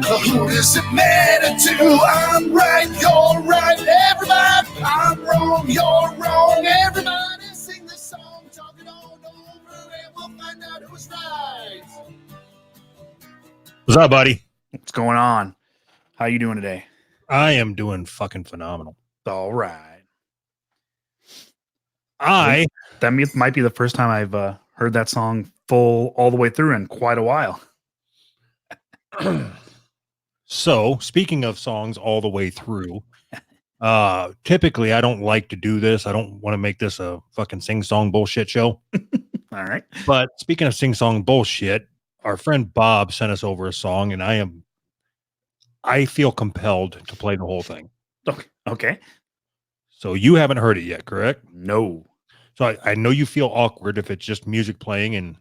Who does it matter to? I'm right, you're right, everybody. I'm wrong, you're wrong, everybody. Sing the song, talk it all over, and we'll find out who's right. What's up, buddy? What's going on? How you doing today? I am doing fucking phenomenal. All right. That might be the first time I've heard that song full all the way through in quite a while. So, speaking of songs all the way through, typically I don't like to do this. I don't want to make this a fucking sing-song bullshit show. All right. But speaking of sing-song bullshit, our friend Bob sent us over a song, and I feel compelled to play the whole thing. Okay. So you haven't heard it yet, correct? No. So I know you feel awkward if it's just music playing and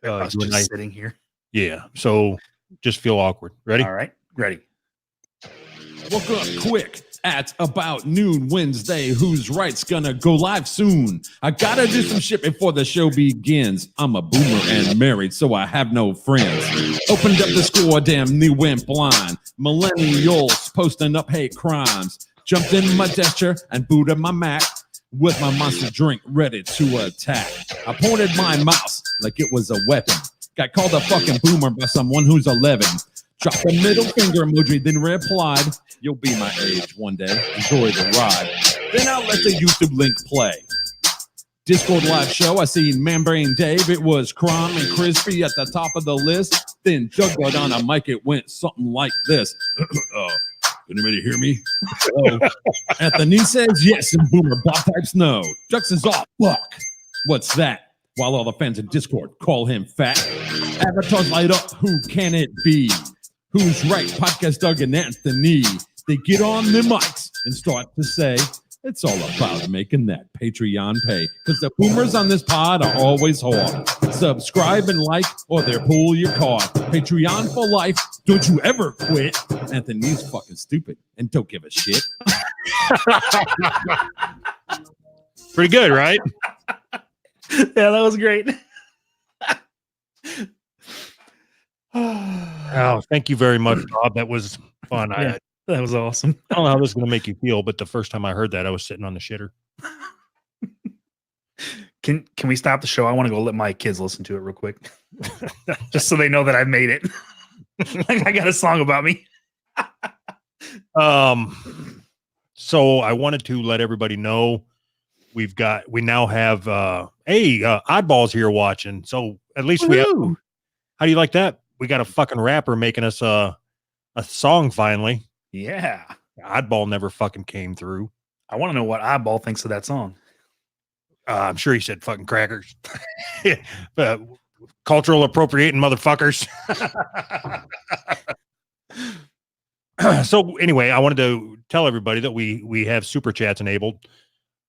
us just sitting here. Yeah. So just feel awkward. Ready? All right. Ready. Woke up quick at about noon Wednesday. Who's Right's gonna go live soon. I gotta do some shit before the show begins. I'm a boomer and married, so I have no friends. Opened up the score, damn near went blind. Millennials posting up hate crimes. Jumped in my desk chair and booted my Mac with my monster drink ready to attack. I pointed my mouse like it was a weapon. Got called a fucking boomer by someone who's 11. Dropped a middle finger emoji, then replied, "You'll be my age one day. Enjoy the ride." Then I let the YouTube link play. Discord live show, I seen Membrane Dave. It was Crumb and Crispy at the top of the list. Then Doug got on a mic. It went something like this. Anybody hear me? Anthony says yes, and Boomer Bob types no. Jux is off. Fuck. What's that? While all the fans in Discord call him fat. Avatars light up. Who can it be? Who's Right? Podcast Doug and Anthony. They get on the mics and start to say, it's all about making that Patreon pay. Because the boomers on this pod are always hard. Subscribe and like, or they'll pull your card. Patreon for life. Don't you ever quit. Anthony's fucking stupid and don't give a shit. Pretty good, right? Yeah, that was great. Oh, thank you very much, Bob. That was fun. Yeah, that was awesome. I don't know how this is going to make you feel, but the first time I heard that, I was sitting on the shitter. Can we stop the show? I want to go let my kids listen to it real quick, just so they know that I've made it. Like I got a song about me. So I wanted to let everybody know we now have Oddballs here watching. So at least we have. How do you like that? We got a fucking rapper making us a song finally. Yeah. Oddball never fucking came through. I want to know what Oddball thinks of that song. I'm sure he said fucking crackers. Cultural appropriating motherfuckers. So anyway, I wanted to tell everybody that we have super chats enabled.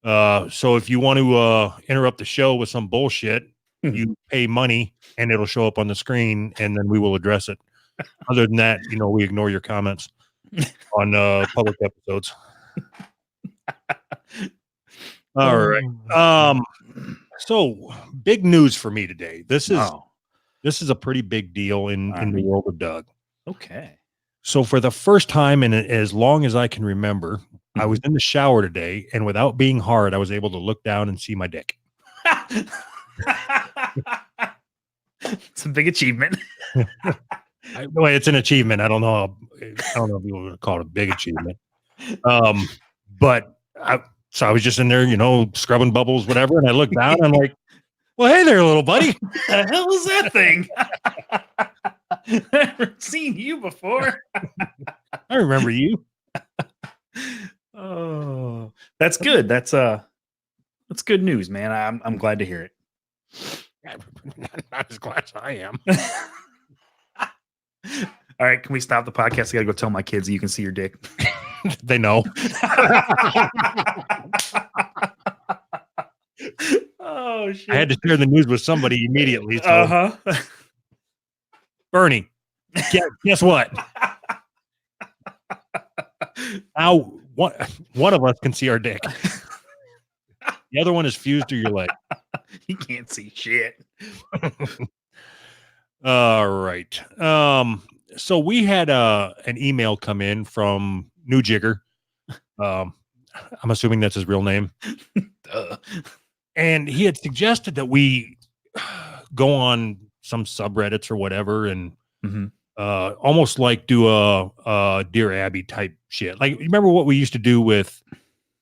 So if you want to interrupt the show with some bullshit, you pay money and it'll show up on the screen and then we will address it. Other than that, we ignore your comments on public episodes. All right. So big news for me today. This is a pretty big deal in the world of Doug. Okay. So for the first time in as long as I can remember, I was in the shower today, and without being hard, I was able to look down and see my dick. It's a big achievement. Well, it's an achievement. I don't know if you would call it a big achievement. But so I was just in there, scrubbing bubbles, whatever, and I looked down and I'm like, well, hey there, little buddy. What the hell is that thing? Never seen you before. I remember you. Oh, that's good. That's good news, man. I'm glad to hear it. Not as glad as I am. All right, can we stop the podcast? I gotta go tell my kids that you can see your dick. They know. Oh shit! I had to share the news with somebody immediately. So. Bernie, guess what? Now one of us can see our dick. The other one is fused to your leg. He can't see shit. All right. So we had an email come in from New Jigger. I'm assuming that's his real name. And he had suggested that we go on some subreddits or whatever and almost like do a Dear Abby type shit. Like, you remember what we used to do with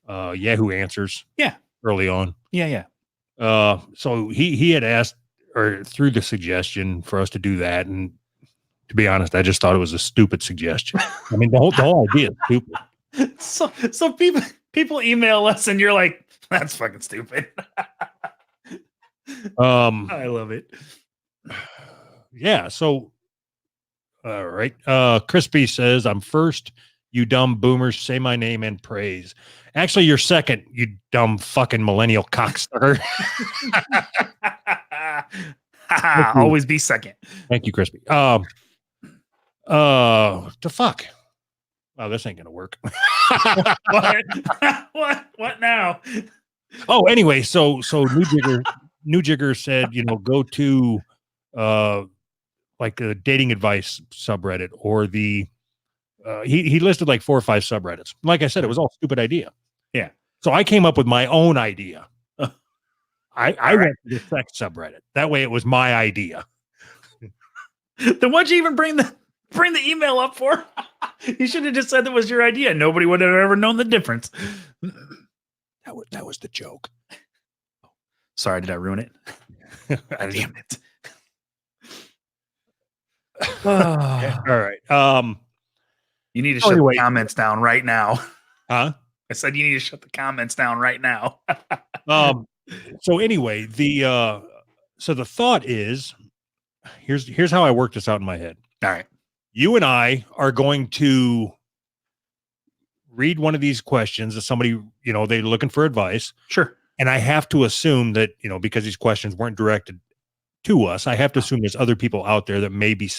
Yahoo Answers? Yeah. Early on. Yeah. So he had asked or threw the suggestion for us to do that. And to be honest, I just thought it was a stupid suggestion. I mean, the whole idea is stupid. So people email us and you're like, that's fucking stupid. I love it. Yeah. So, all right. Crispy says, I'm first, you dumb boomers, say my name and praise. Actually, you're second, you dumb fucking millennial cocksucker. Always be second. Thank you, Crispy. The fuck? Oh, this ain't gonna work. What now? Oh, anyway, so New Jigger said, go to like a dating advice subreddit or the he listed like 4 or 5 subreddits. Like I said, it was all a stupid idea. Yeah. So I came up with my own idea. I went to the sex subreddit. That way it was my idea. Then what'd you even bring the email up for? You should have just said that was your idea. Nobody would have ever known the difference. That was the joke. Sorry, did I ruin it? Damn it. All right. You need to shut the comments down right now. Huh? I said you need to shut the comments down right now. So anyway, so the thought is, here's how I worked this out in my head. All right. You and I are going to read one of these questions that somebody, they're looking for advice. Sure. And I have to assume that, because these questions weren't directed to us, I have to assume there's other people out there that may be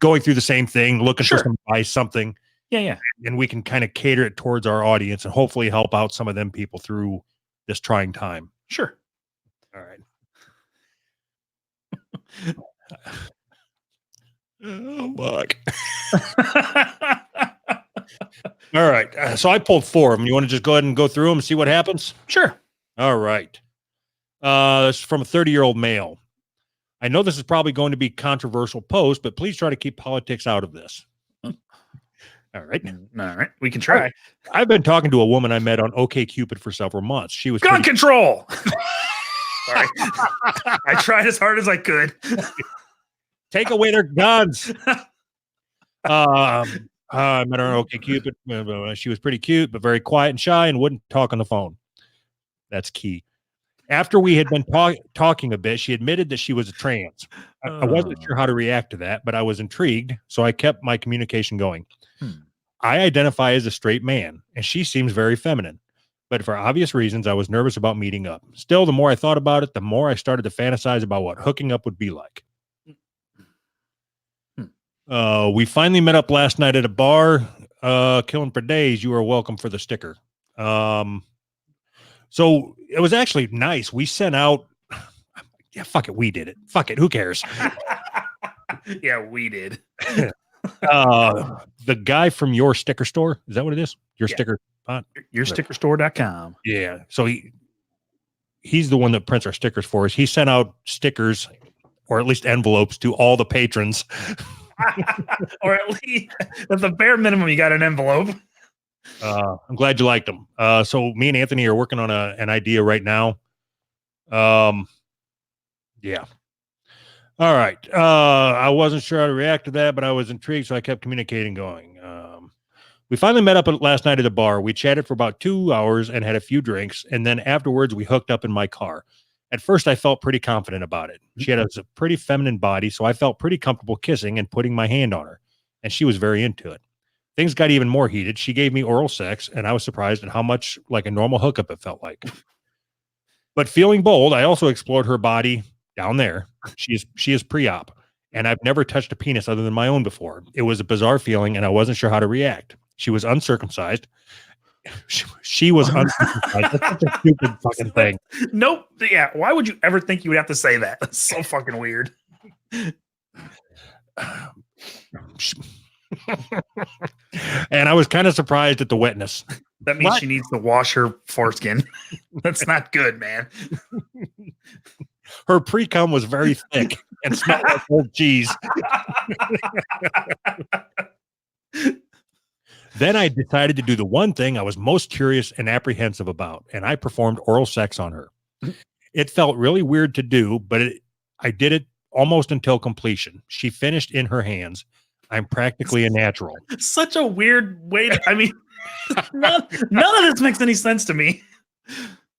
going through the same thing, looking for some advice, something. Yeah. And we can kind of cater it towards our audience and hopefully help out some of them people through this trying time. Sure. All right. Oh, fuck. All right. So I pulled 4 of them. You want to just go ahead and go through them and see what happens? Sure. All right. This is from a 30-year-old male. I know this is probably going to be a controversial post, but please try to keep politics out of this. All right. All right. We can try. I've been talking to a woman I met on OkCupid for several months. She was gun control. Sorry. I tried as hard as I could. Take away their guns. I met her on OkCupid. She was pretty cute, but very quiet and shy and wouldn't talk on the phone. That's key. After we had been talking a bit, she admitted that she was a trans. I wasn't sure how to react to that, but I was intrigued, so I kept my communication going. I identify as a straight man, and she seems very feminine. But for obvious reasons, I was nervous about meeting up. Still, the more I thought about it, the more I started to fantasize about what hooking up would be like. We finally met up last night at a bar. Killing for days. You are welcome for the sticker. So it was actually nice. We sent out. Yeah, fuck it. We did it. Fuck it. Who cares? Yeah, we did. The guy from Your Sticker Store. Is that what it is? Your Sticker Pot? YourStickerStore.com. Yeah. So he's the one that prints our stickers for us. He sent out stickers, or at least envelopes, to all the patrons. Or at least at the bare minimum, you got an envelope. I'm glad you liked them. So me and Anthony are working on an idea right now. Yeah. All right. I wasn't sure how to react to that, but I was intrigued, so I kept communicating going. We finally met up last night at a bar. We chatted for about 2 hours and had a few drinks, and then afterwards we hooked up in my car. At first, I felt pretty confident about it. She had a pretty feminine body, so I felt pretty comfortable kissing and putting my hand on her, and she was very into it. Things got even more heated. She gave me oral sex, and I was surprised at how much like a normal hookup it felt like. But feeling bold, I also explored her body down there. She is pre-op, and I've never touched a penis other than my own before. It was a bizarre feeling, and I wasn't sure how to react. She was uncircumcised. She was uncircumcised. That's such a stupid fucking thing. Nope. Yeah. Why would you ever think you would have to say that? That's so fucking weird. And I was kind of surprised at the wetness. That means What? she needs to wash her foreskin. That's not good, man. Her pre-cum was very thick and smelled like old cheese. Then I decided to do the one thing I was most curious and apprehensive about, and I performed oral sex on her. It felt really weird to do, but I did it almost until completion. She finished in her hands. I'm practically a natural. Such a weird way to, I mean, none of this makes any sense to me.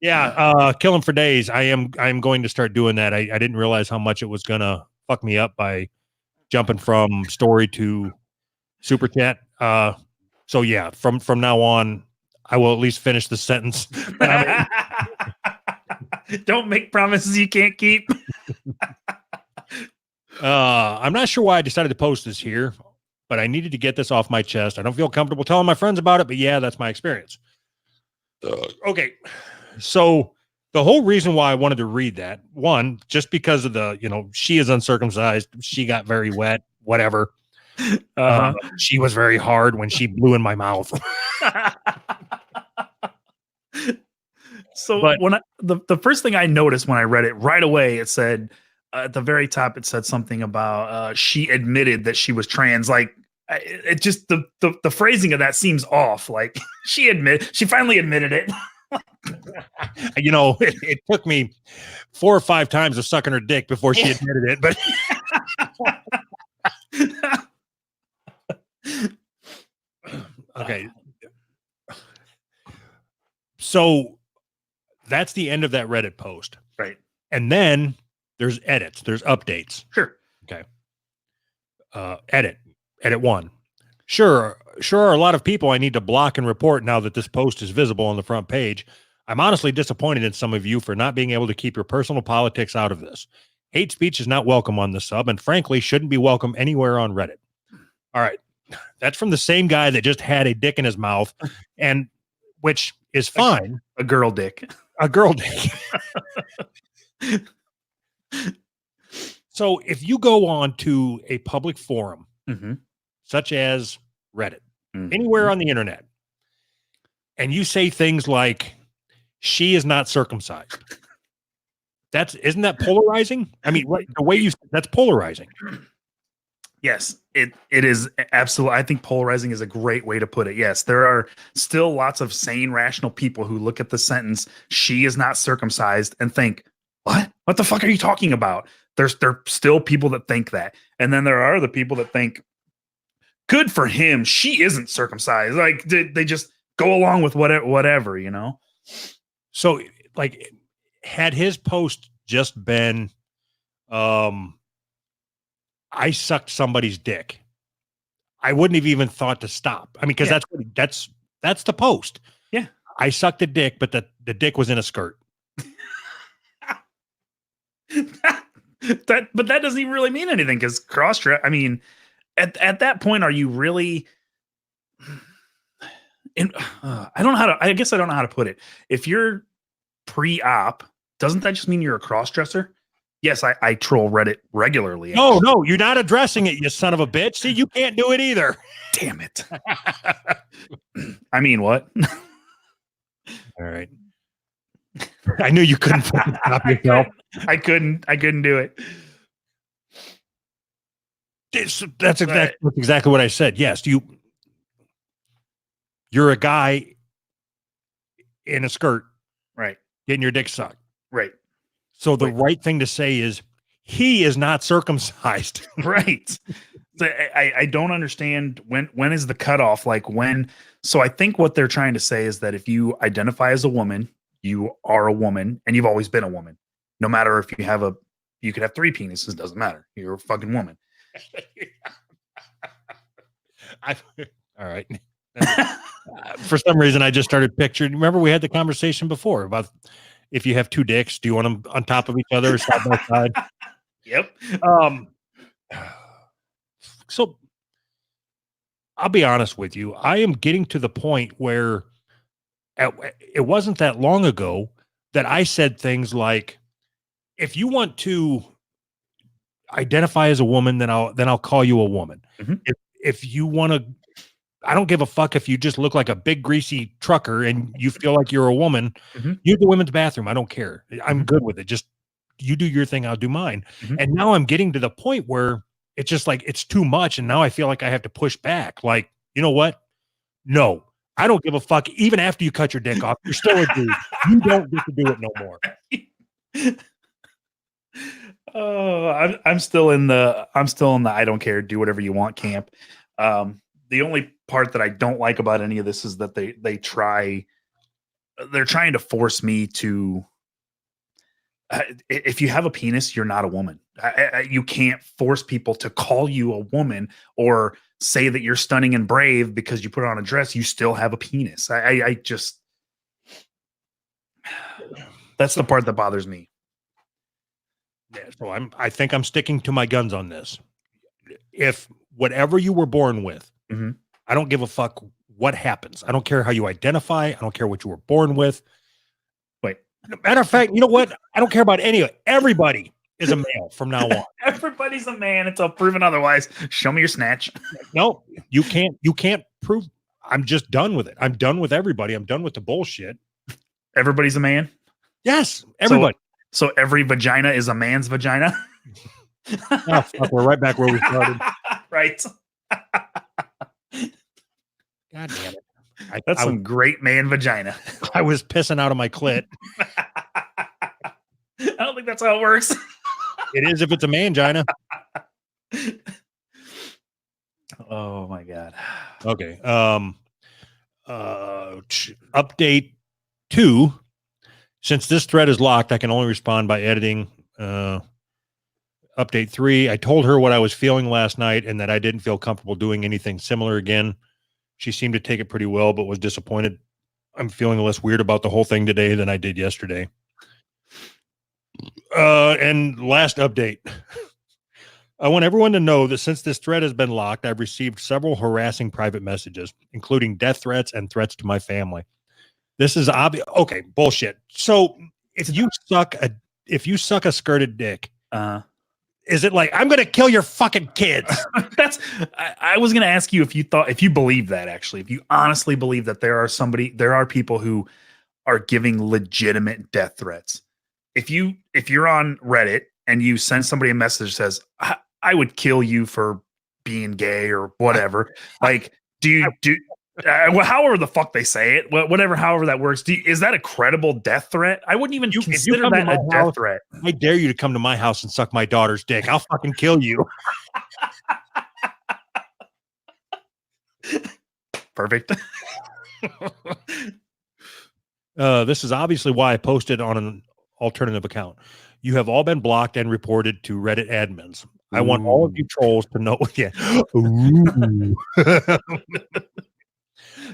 Yeah, kill him for days. I'm going to start doing that. I didn't realize how much it was gonna fuck me up by jumping from story to super chat. So yeah, from now on, I will at least finish the sentence. Don't make promises you can't keep. I'm not sure why I decided to post this here, but I needed to get this off my chest. I don't feel comfortable telling my friends about it, but yeah, that's my experience. Okay. So the whole reason why I wanted to read that, one, just because of the, she is uncircumcised. She got very wet, whatever. She was very hard when she blew in my mouth. So But- when the first thing I noticed when I read it right away, it said at the very top, it said something about she admitted that she was trans. Like it just the phrasing of that seems off. Like she finally admitted it. It took me 4 or 5 times of sucking her dick before she admitted it. But okay. So that's the end of that Reddit post. Right. And then there's edits, there's updates. Sure. Edit 1. Sure, a lot of people I need to block and report now that this post is visible on the front page. I'm honestly disappointed in some of you for not being able to keep your personal politics out of this. Hate speech is not welcome on the sub and frankly shouldn't be welcome anywhere on Reddit. All right. That's from the same guy that just had a dick in his mouth, and which is fine. A girl dick. A girl dick. So if you go on to a public forum, Mm-hmm. such as Reddit, Mhm. anywhere on the internet, and you say things like, she is not circumcised. Isn't that polarizing? I mean, the way that's polarizing. Yes, it is absolutely. I think polarizing is a great way to put it. Yes, there are still lots of sane, rational people who look at the sentence "she is not circumcised" and think, "What? What the fuck are you talking about?" There are still people that think that, and then there are the people that think, "Good for him, she isn't circumcised." Like they just go along with whatever, So, like, had his post just been, I sucked somebody's dick, I wouldn't have even thought to stop. I mean, because that's the post. Yeah. I sucked a dick, but the dick was in a skirt. But that doesn't even really mean anything because cross-dress. I mean, at that point, are you really? I don't know how to. I guess I don't know how to put it. If you're pre-op, doesn't that just mean you're a cross-dresser? Yes, I troll Reddit regularly. No, you're not addressing it, you son of a bitch. See, you can't do it either. Damn it. I mean, what? All right. I knew you couldn't fucking stop yourself. I couldn't do it. That's exactly what I said. Yes, you're a guy in a skirt Right. getting your dick sucked. Right. So the right thing to say is he is not circumcised. Right. So I don't understand when is the cutoff? Like when? So I think what they're trying to say is that if you identify as a woman, you are a woman, and you've always been a woman. No matter if you could have 3 penises, doesn't matter. You're a fucking woman. All right. For some reason, I just started picturing. Remember, we had the conversation before about if you have 2 dicks, do you want them on top of each other, or side by side? Yep. So I'll be honest with you. I am getting to the point where it wasn't that long ago that I said things like, if you want to identify as a woman, then I'll call you a woman. Mhm. If you want to, I don't give a fuck if you just look like a big greasy trucker and you feel like you're a woman. Mhm. Use the women's bathroom. I don't care. I'm Mhm. good with it. Just you do your thing, I'll do mine. Mhm. And now I'm getting to the point where it's just like it's too much, and now I feel like I have to push back. Like, you know what? No, I don't give a fuck. Even after you cut your dick off, you're still a dude. You don't get to do it no more. Oh, I'm still in the I don't care, do whatever you want camp. The only part that I don't like about any of this is that they're trying to force me to. If you have a penis, you're not a woman. You can't force people to call you a woman or say that you're stunning and brave because you put on a dress. You still have a penis. I just that's the part that bothers me. Yeah, so I think I'm sticking to my guns on this. If whatever you were born with, Mhm. I don't give a fuck what happens. I don't care how you identify. I don't care what you were born with. Wait. Matter of fact, you know what? I don't care about any of it. Everybody is a male from now on. Everybody's a man until proven otherwise. Show me your snatch. No, you can't prove. I'm just done with it. I'm done with everybody. I'm done with the bullshit. Everybody's a man. Yes, everybody. So every vagina is a man's vagina. Oh, fuck, we're right back where we started. Right. God damn it. That's I, some great man vagina. I was pissing out of my clit. I don't think that's how it works. It is if it's a mangina. Oh my god. Okay. Update 2. Since this thread is locked, I can only respond by editing. Update 3. I told her what I was feeling last night and that I didn't feel comfortable doing anything similar again. She seemed to take it pretty well, but was disappointed. I'm feeling less weird about the whole thing today than I did yesterday. And last update. I want everyone to know that since this thread has been locked, I've received several harassing private messages, including death threats and threats to my family. This is obvious. Okay, bullshit. So if you suck a skirted dick, is it like I'm gonna kill your fucking kids? I was gonna ask you if you believe that, actually, if you honestly believe that there are people who are giving legitimate death threats. If you're on Reddit and you send somebody a message that says, I would kill you for being gay or whatever, like, however the fuck they say it, however that works, is that a credible death threat? I wouldn't even consider that a death threat. I dare you to come to my house and suck my daughter's dick. I'll fucking kill you. Perfect. This is obviously why I posted on an alternative account. You have all been blocked and reported to Reddit admins. I want all of you trolls to know. Yeah.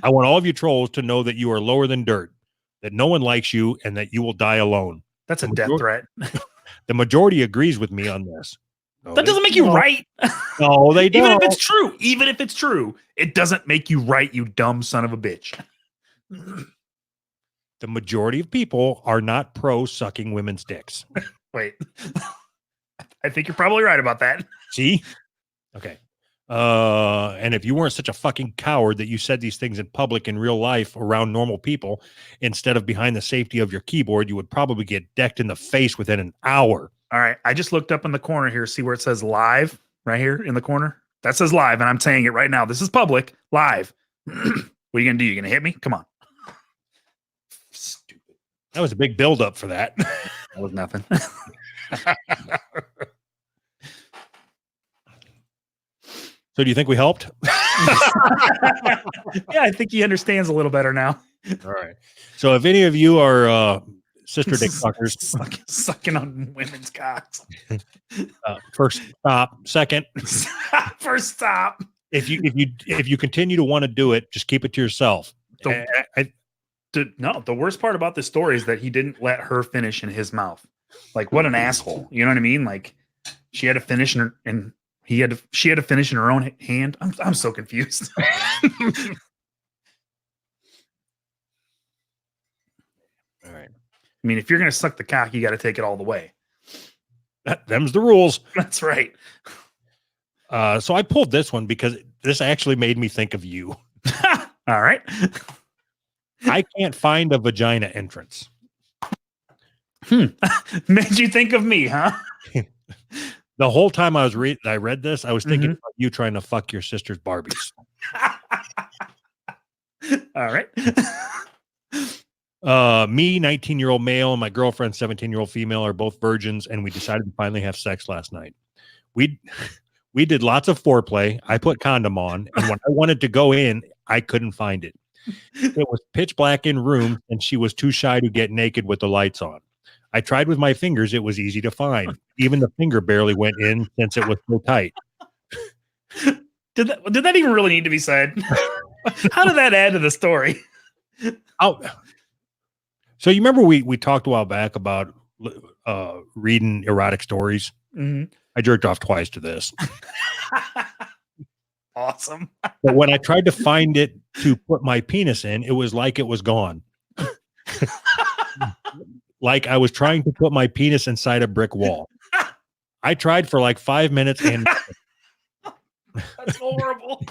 I want all of you trolls to know that you are lower than dirt, that no one likes you, and that you will die alone. That's a death threat. The majority agrees with me on this. No, that doesn't make you right. No, they don't. Even if it's true, it doesn't make you right, you dumb son of a bitch. The majority of people are not pro sucking women's dicks. Wait. I think you're probably right about that. See? Okay. And if you weren't such a fucking coward that you said these things in public in real life around normal people instead of behind the safety of your keyboard, you would probably get decked in the face within an hour. All right. I just looked up in the corner here. See where it says live right here in the corner? That says live, and I'm saying it right now. This is public, live. What are you going to do? You're going to hit me? Come on. Stupid. That was a big buildup for that. That was nothing. So do you think we helped? Yeah, I think he understands a little better now. All right. So if any of you are sister dick suckers, sucking on women's cocks. First stop. Second, first stop. If you continue to want to do it, just keep it to yourself. No, the worst part about this story is that he didn't let her finish in his mouth. Like, what an asshole. You know what I mean? Like, she had to finish she had to finish in her own hand. I'm so confused. All right. I mean, if you're going to suck the cock, you got to take it all the way. Them's the rules. That's right. So I pulled this one because this actually made me think of you. All right. I can't find a vagina entrance. Made you think of me, huh? The whole time I read this, I was thinking Mhm. about you trying to fuck your sister's Barbies. All right. Me, 19-year-old male, and my girlfriend, 17-year-old female, are both virgins, and we decided to finally have sex last night. We did lots of foreplay. I put condom on, and when I wanted to go in, I couldn't find it. It was pitch black in room, and she was too shy to get naked with the lights on. I tried with my fingers. It was easy to find. Even the finger barely went in since it was so tight. Did that even really need to be said? How did that add to the story? Oh, so you remember we talked a while back about reading erotic stories? Mhm. I jerked off twice to this. Awesome. But when I tried to find it to put my penis in, it was like it was gone. Like I was trying to put my penis inside a brick wall. I tried for like 5 minutes and That's horrible.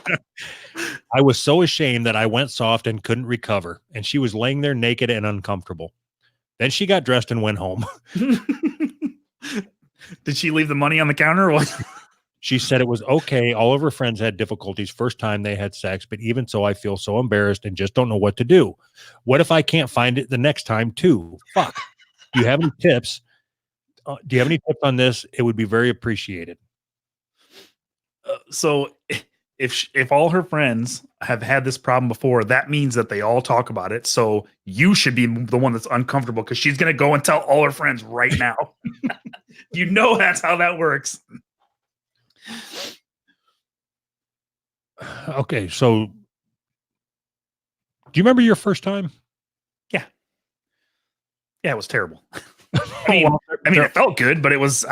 I was so ashamed that I went soft and couldn't recover. And she was laying there naked and uncomfortable. Then she got dressed and went home. Did she leave the money on the counter or what? She said it was okay. All of her friends had difficulties first time they had sex, but even so, I feel so embarrassed and just don't know what to do. What if I can't find it the next time too? Fuck. Do you have any tips? Do you have any tips on this? It would be very appreciated. So if all her friends have had this problem before, that means that they all talk about it. So you should be the one that's uncomfortable because she's going to go and tell all her friends right now. You know that's how that works. Okay, so do you remember your first time? Yeah, it was terrible. I mean, it felt good, but it was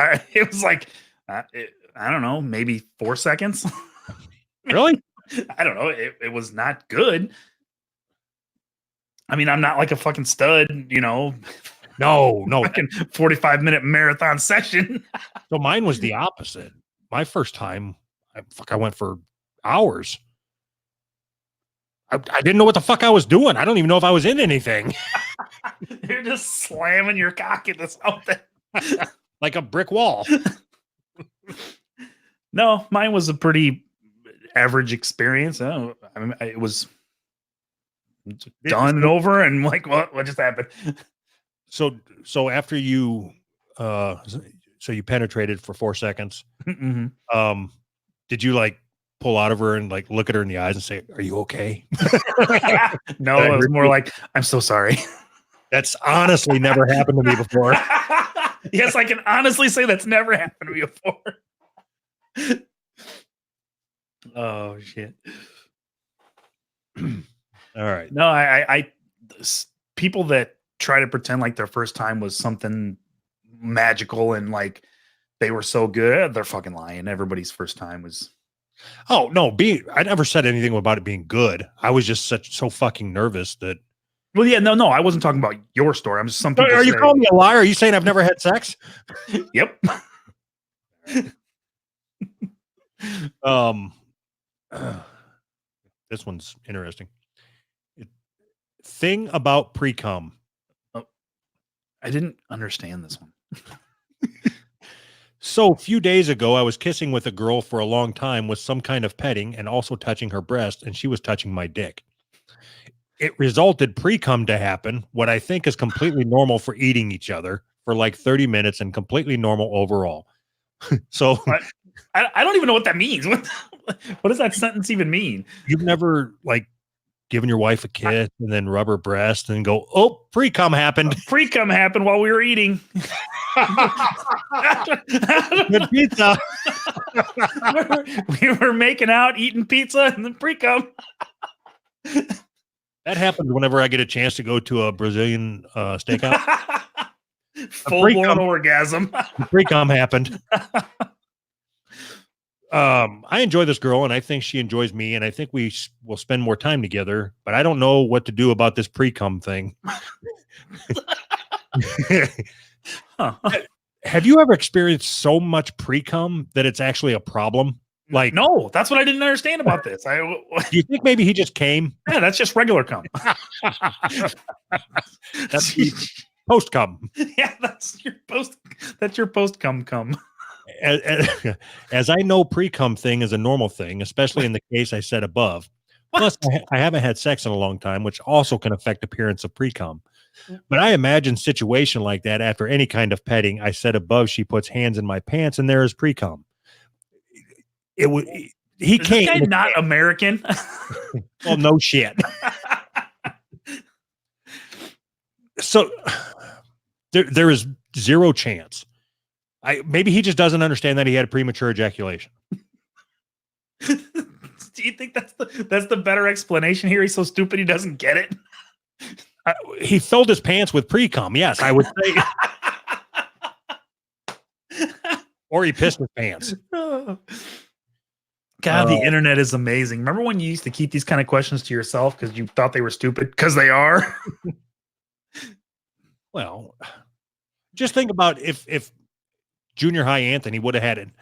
like I don't know, maybe 4 seconds. Really? I don't know. It was not good. I mean, I'm not like a fucking stud, No. fucking 45-minute marathon session. So mine was the opposite. My first time, I went for hours. I didn't know what the fuck I was doing. I don't even know if I was in anything. You're just slamming your cock into something. Like a brick wall. No, mine was a pretty average experience. I mean, it was done and over, and like, what just happened? So after you so you penetrated for 4 seconds, Mhm. did you like pull out of her and like look at her in the eyes and say, "Are you okay?" No, it was more like, I'm so sorry. That's honestly never happened to me before. Yes, I can honestly say that's never happened to me before. Oh shit. All right. No, people that try to pretend like their first time was something magical and like they were so good, they're fucking lying. Everybody's first time was. Oh no, I never said anything about it being good. I was just so fucking nervous that. Well, yeah, no, I wasn't talking about your story. I'm just some people. Are you say- calling me a liar? Are you saying I've never had sex? Yep. This one's interesting. Thing about pre-cum. I didn't understand this one. So a few days ago, I was kissing with a girl for a long time with some kind of petting and also touching her breast, and she was touching my dick. It resulted pre-cum to happen, what I think is completely normal for eating each other for like 30 minutes and completely normal overall. So I don't even know what that means. What does that sentence even mean? you've never like given your wife a kiss and then rub her breast and go, "Oh, pre-cum happened." Pre-cum happened while we were eating. Good pizza. We were making out, eating pizza, and then pre-cum. That happens whenever I get a chance to go to a Brazilian steakhouse. Full-blown orgasm. Pre-cum happened. I enjoy this girl and I think she enjoys me and I think we will spend more time together, but I don't know what to do about this pre-cum thing. Huh. Have you ever experienced so much pre-cum that it's actually a problem? Like, No, that's what I didn't understand about this. do you think maybe he just came? Yeah, that's just regular cum. That's post cum. Yeah, that's your post cum. As I know, pre cum thing is a normal thing, especially in the case I said above. Plus, I haven't had sex in a long time, which also can affect appearance of pre cum. But I imagine situation like that after any kind of petting. I said above, she puts hands in my pants, and there is pre cum. It would. He Is came. this guy not American? Well, no shit. So there is zero chance. Maybe he just doesn't understand that he had premature ejaculation. Do you think that's the better explanation here? He's so stupid he doesn't get it. He filled his pants with pre-cum. Yes, I would say. Or he pissed his pants. God, the internet is amazing. Remember when you used to keep these kind of questions to yourself because you thought they were stupid? Because they are. Well, just think about if junior high Anthony would have had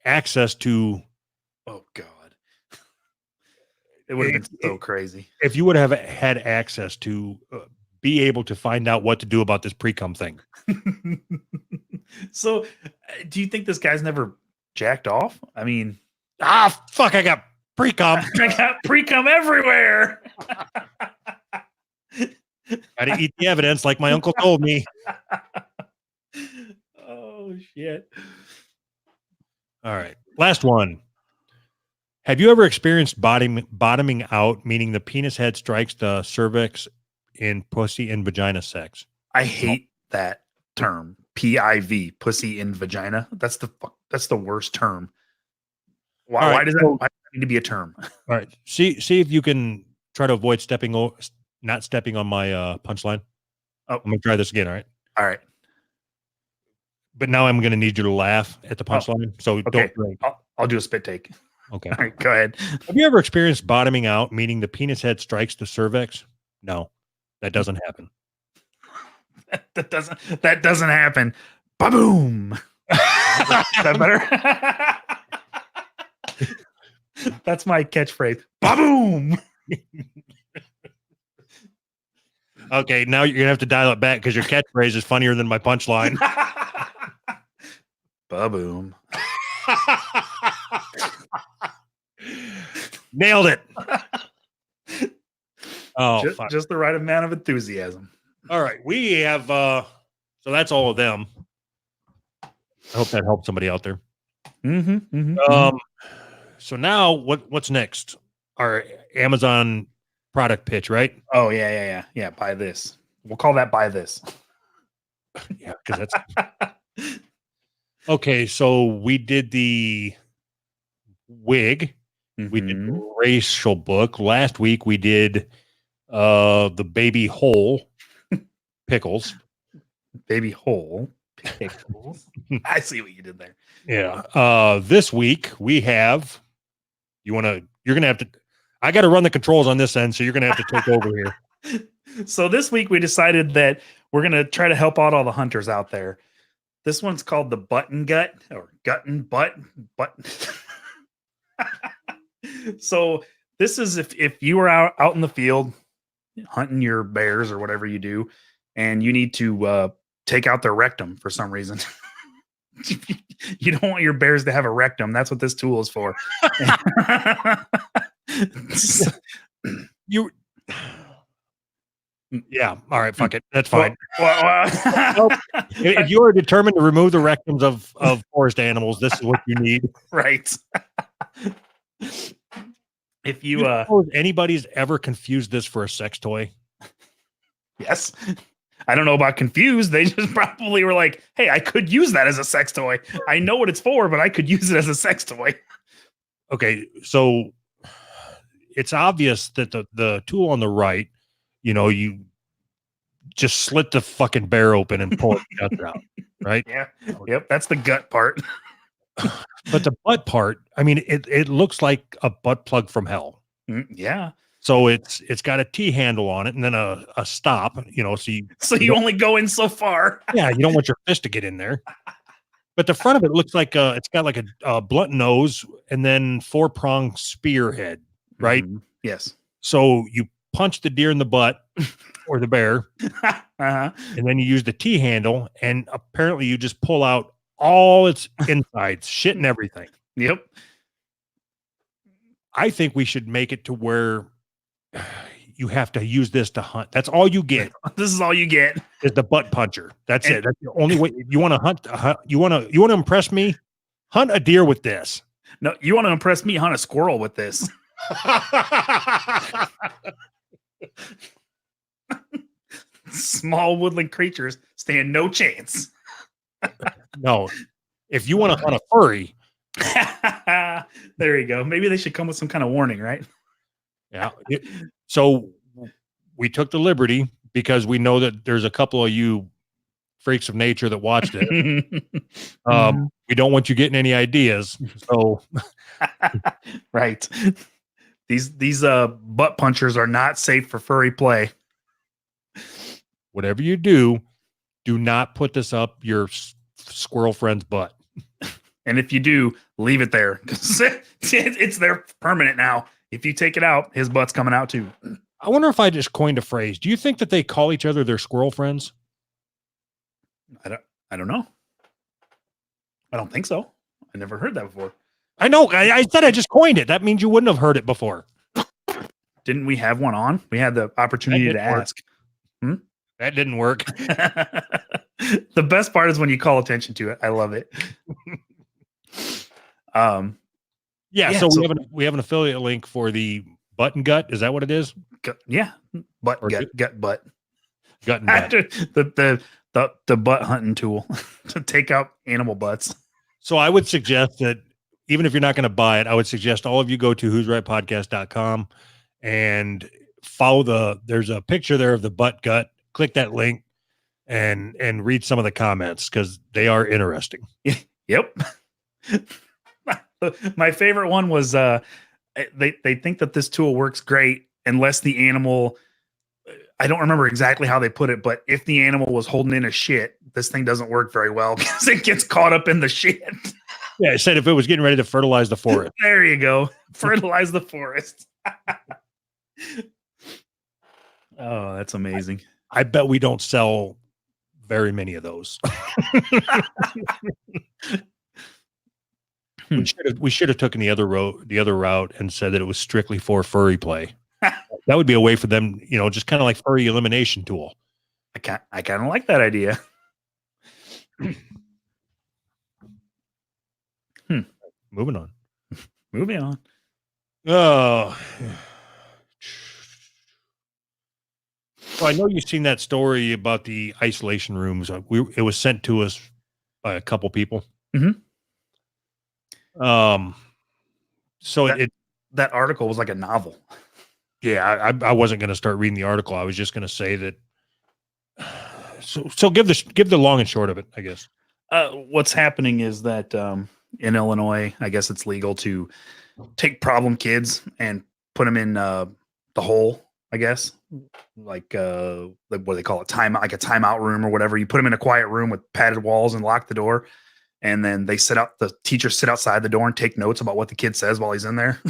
access to. Oh God, it would have been so crazy. If you would have had access to be able to find out what to do about this pre-cum thing. So, do you think this guy's never jacked off? I mean, fuck! I got pre-cum. I got pre-cum everywhere. Got to eat the evidence, like my uncle told me. Oh shit! All right, last one. Have you ever experienced bottoming out, meaning the penis head strikes the cervix in pussy and vagina sex? I hate that term. PIV, pussy in vagina. That's the worst term. Why does that need to be a term? All right, see if you can try to avoid not stepping on my punchline. Oh, I'm gonna try this again. All right. But now I'm gonna need you to laugh at the punchline. So Okay. don't drink. I'll do a spit take. Okay. All right, go ahead. Have you ever experienced bottoming out, meaning the penis head strikes the cervix? No, that doesn't happen. That doesn't happen. Ba-boom. Is that better? That's my catchphrase. Ba-boom. Okay, now you're gonna have to dial it back because your catchphrase is funnier than my punchline. Ba-boom. Nailed it. Oh, just the right amount of enthusiasm. All right, we have. So that's all of them. I hope that helped somebody out there. So now what's next? Our Amazon product pitch, right? Oh yeah. Buy this. We'll call that buy this. Yeah, because that's okay. So we did the wig. We did the racial book. Last week we did the baby hole pickles. Baby hole pickles. I see what you did there. Yeah. This week we have. You're gonna have to. I got to run the controls on this end, so you're gonna have to take over here. So this week we decided that we're gonna try to help out all the hunters out there. This one's called the button gut or gut and butt. So this is if you are out in the field hunting your bears or whatever you do, and you need to take out their rectum for some reason. You don't want your bears to have a rectum. That's what this tool is for. Yeah. All right. Fuck it. That's fine. Well, If you are determined to remove the rectums of forest animals, this is what you need. right. If you suppose anybody's ever confused this for a sex toy? Yes. I don't know about confused. They just probably were like, hey, I could use that as a sex toy. I know what it's for, but I could use it as a sex toy. Okay. So it's obvious that the tool on the right, you just slit the fucking bear open and pull it guts out, right? Yeah. Yep. That's the gut part. But the butt part, I mean, it looks like a butt plug from hell. Yeah. So it's got a T handle on it and then a stop, so you only go in so far. Yeah, you don't want your fist to get in there. But the front of it looks like it's got like a blunt nose and then 4-pronged spearhead, right? Mhm. Yes. So you punch the deer in the butt or the bear, Uh-huh. and then you use the T handle, and apparently you just pull out all its insides, shit and everything. Yep. I think we should make it to where you have to use this to hunt. That's all you get This is all you get. is the butt puncher. That's it. That's the only way. If you want to hunt, you want to impress me, hunt a deer with this. No, you want to impress me, hunt a squirrel with this. Small woodland creatures stand no chance. No, if you want to hunt a furry, There you go. Maybe they should come with some kind of warning, right? yeah. So we took the liberty because we know that there's a couple of you freaks of nature that watched it. We don't want you getting any ideas. So Right. These butt punchers are not safe for furry play. whatever you do not put this up your squirrel friend's butt. And if you do, leave it there because it's there permanent now. If you take it out, his butt's coming out too. I wonder if I just coined a phrase. Do you think that they call each other their squirrel friends? I don't know. I don't think so. I never heard that before. I know. I said I just coined it. That means you wouldn't have heard it before. Didn't we have one on? We had the opportunity to didn't work. ask. That didn't work. The best part is when you call attention to it. I love it. Yeah. Yeah, So, so- we have an affiliate link for the butt and gut. Is that what it is? Yeah, butt, Or gut, butt. Gut and butt. The butt hunting tool to take out animal butts. So I would suggest that even if you're not going to buy it, I would suggest all of you go to who'srightpodcast.com and follow there's a picture there of the butt gut. Click that link and read some of the comments because they are interesting. Yep. My favorite one was they think that this tool works great unless the animal, I don't remember exactly how they put it, but if the animal was holding in a shit, this thing doesn't work very well because it gets caught up in the shit. Yeah, it said if it was getting ready to fertilize the forest. There you go. Fertilize the forest. Oh, that's amazing. I bet we don't sell very many of those. We should have taken the other route and said that it was strictly for furry play. That would be a way for them, just kind of like furry elimination tool. I kind of like that idea. Moving on. Moving on. Oh, so I know you've seen that story about the isolation rooms. It was sent to us by a couple people. Mhm. So That article was like a novel. yeah, I wasn't going to start reading the article. I was just going to say that. So give the long and short of it, I guess. What's happening is that in Illinois, I guess it's legal to take problem kids and put them in the hole, I guess, like what do they call it, like a timeout room or whatever. You put them in a quiet room with padded walls and lock the door, and then the teachers sit outside the door and take notes about what the kid says while he's in there.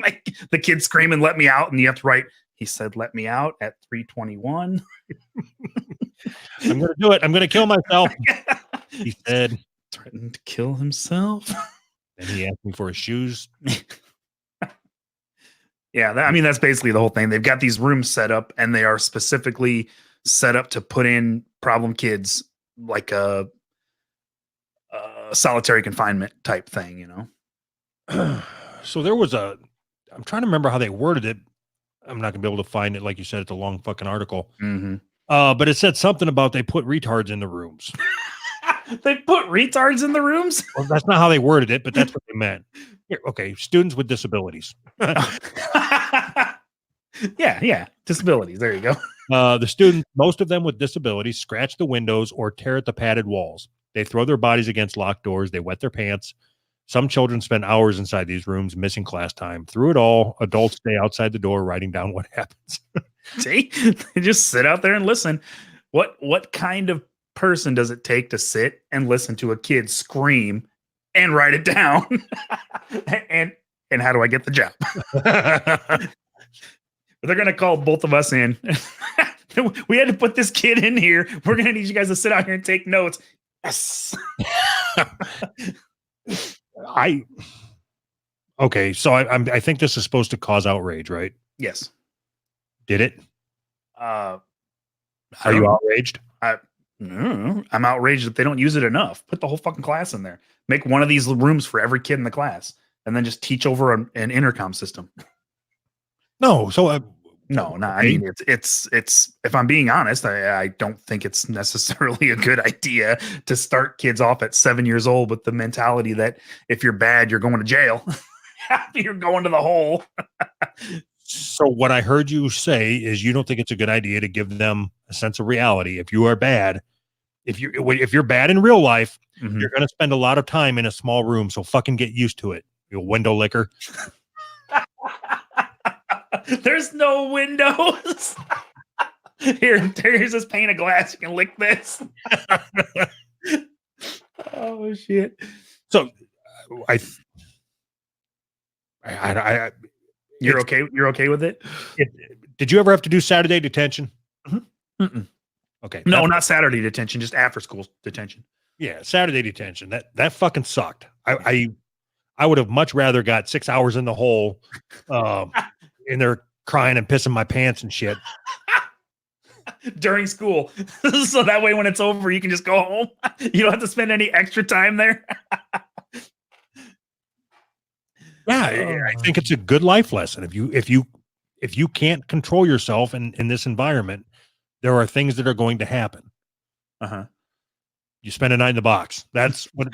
Like the kid screaming, "Let me out," and you have to write, "He said, let me out at 3:21." I'm going to do it. I'm going to kill myself. He said. Threatened to kill himself. And he asked me for his shoes. Yeah, that's basically the whole thing. They've got these rooms set up, and they are specifically set up to put in problem kids, like a solitary confinement type thing, So there was I'm trying to remember how they worded it. I'm not gonna be able to find it. Like you said, it's a long fucking article. Mm-hmm. But it said something about they put retards in the rooms. They put retards in the rooms? Well, that's not how they worded it, but that's what they meant. Here, okay, students with disabilities. Yeah. Disabilities. There you go. The students, most of them with disabilities, scratch the windows or tear at the padded walls. They throw their bodies against locked doors. They wet their pants. Some children spend hours inside these rooms, missing class time. Through it all, adults stay outside the door, writing down what happens. See, they just sit out there and listen. What kind of person does it take to sit and listen to a kid scream and write it down? and how do I get the job? They're going to call both of us in. We had to put this kid in here. We're going to need you guys to sit out here and take notes. Yes. Okay, so I think this is supposed to cause outrage, right? Yes. Did it? Are Are you outraged? No, I'm outraged that they don't use it enough. Put the whole fucking class in there. Make one of these rooms for every kid in the class, and then just teach over an intercom system. No, so No. I mean, it's. If I'm being honest, I don't think it's necessarily a good idea to start kids off at 7 years old with the mentality that if you're bad, you're going to jail. You're going to the hole. So what I heard you say is you don't think it's a good idea to give them a sense of reality. If you are bad, if you're bad in real life, Mhm. you're going to spend a lot of time in a small room. So fucking get used to it. You window licker. There's no windows. Here's this pane of glass. You can lick this. Oh shit. So You're okay. You're okay with it? did you ever have to do Saturday detention? Mm-mm. Okay. No, not Saturday detention, just after school detention. Yeah, Saturday detention. That fucking sucked. I would have much rather got 6 hours in the hole, in there crying and pissing my pants and shit. During school. So that way when it's over, you can just go home. You don't have to spend any extra time there. Yeah, I think it's a good life lesson. If you can't control yourself in this environment, there are things that are going to happen. Uh-huh. You spend a night in the box. That's what.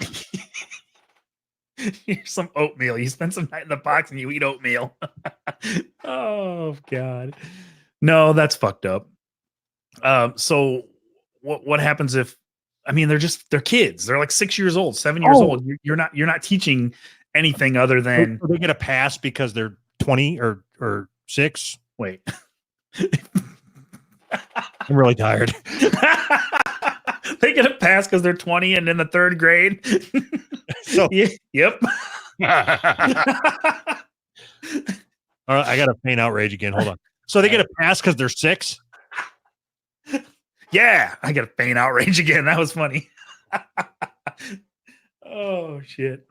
Here's some oatmeal. You spend some night in the box and you eat oatmeal. Oh God. No, that's fucked up. So what happens if, I mean, they're kids. They're like 6 years old, 7 years old. You're not teaching anything other than They get a pass because they're 20 or 6. wait. I'm really tired. They get a pass because they're 20 and in the third grade. So, Yep. all right, I got to feign outrage again. Hold on. So they get a pass because they're 6. Yeah, I got to feign outrage again. That was funny. Oh shit.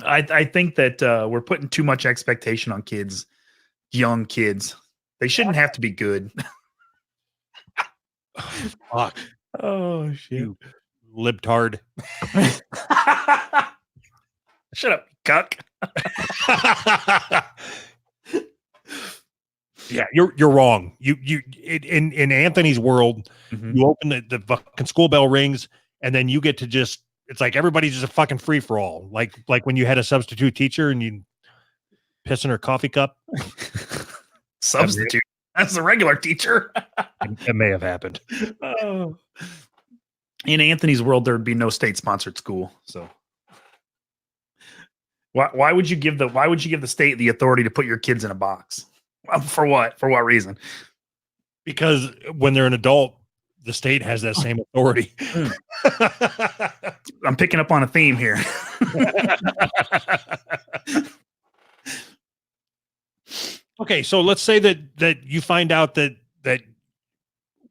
I think that we're putting too much expectation on kids, young kids. They shouldn't have to be good. Fuck Oh shit. you, libtard. Shut up, cuck. Yeah, you're wrong. In Anthony's world, Mhm. you open the fucking school bell rings, and then you get to just, it's like everybody's just a fucking free for all. Like when you had a substitute teacher and you piss in her coffee cup. Substitute. That's the regular teacher. That may have happened. Oh. In Anthony's world, there would be no state-sponsored school. So, why would you give the state the authority to put your kids in a box? For what? For what reason? Because when they're an adult, the state has that same authority. I'm picking up on a theme here. Okay, so let's say that you find out that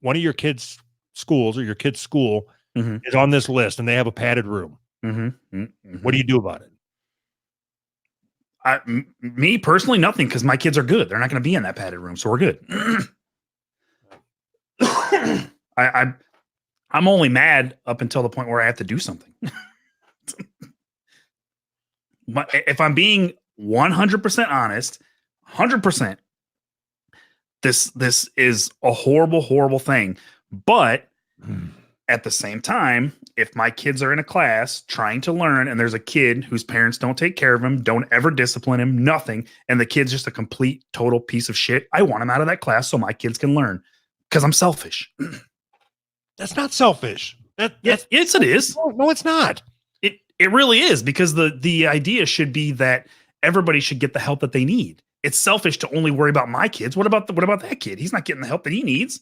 one of your kids' schools or your kid's school Mhm. is on this list and they have a padded room. What do you do about it? Me personally, nothing, because my kids are good. They're not going to be in that padded room, so we're good. I'm only mad up until the point where I have to do something. If I'm being 100% honest, 100%, this is a horrible, horrible thing. But at the same time, if my kids are in a class trying to learn and there's a kid whose parents don't take care of him, don't ever discipline him, nothing, and the kid's just a complete, total piece of shit, I want him out of that class so my kids can learn because I'm selfish. That's not selfish. Yes, it is. No, it's not. It really is, because the idea should be that everybody should get the help that they need. It's selfish to only worry about my kids. What about that kid? He's not getting the help that he needs.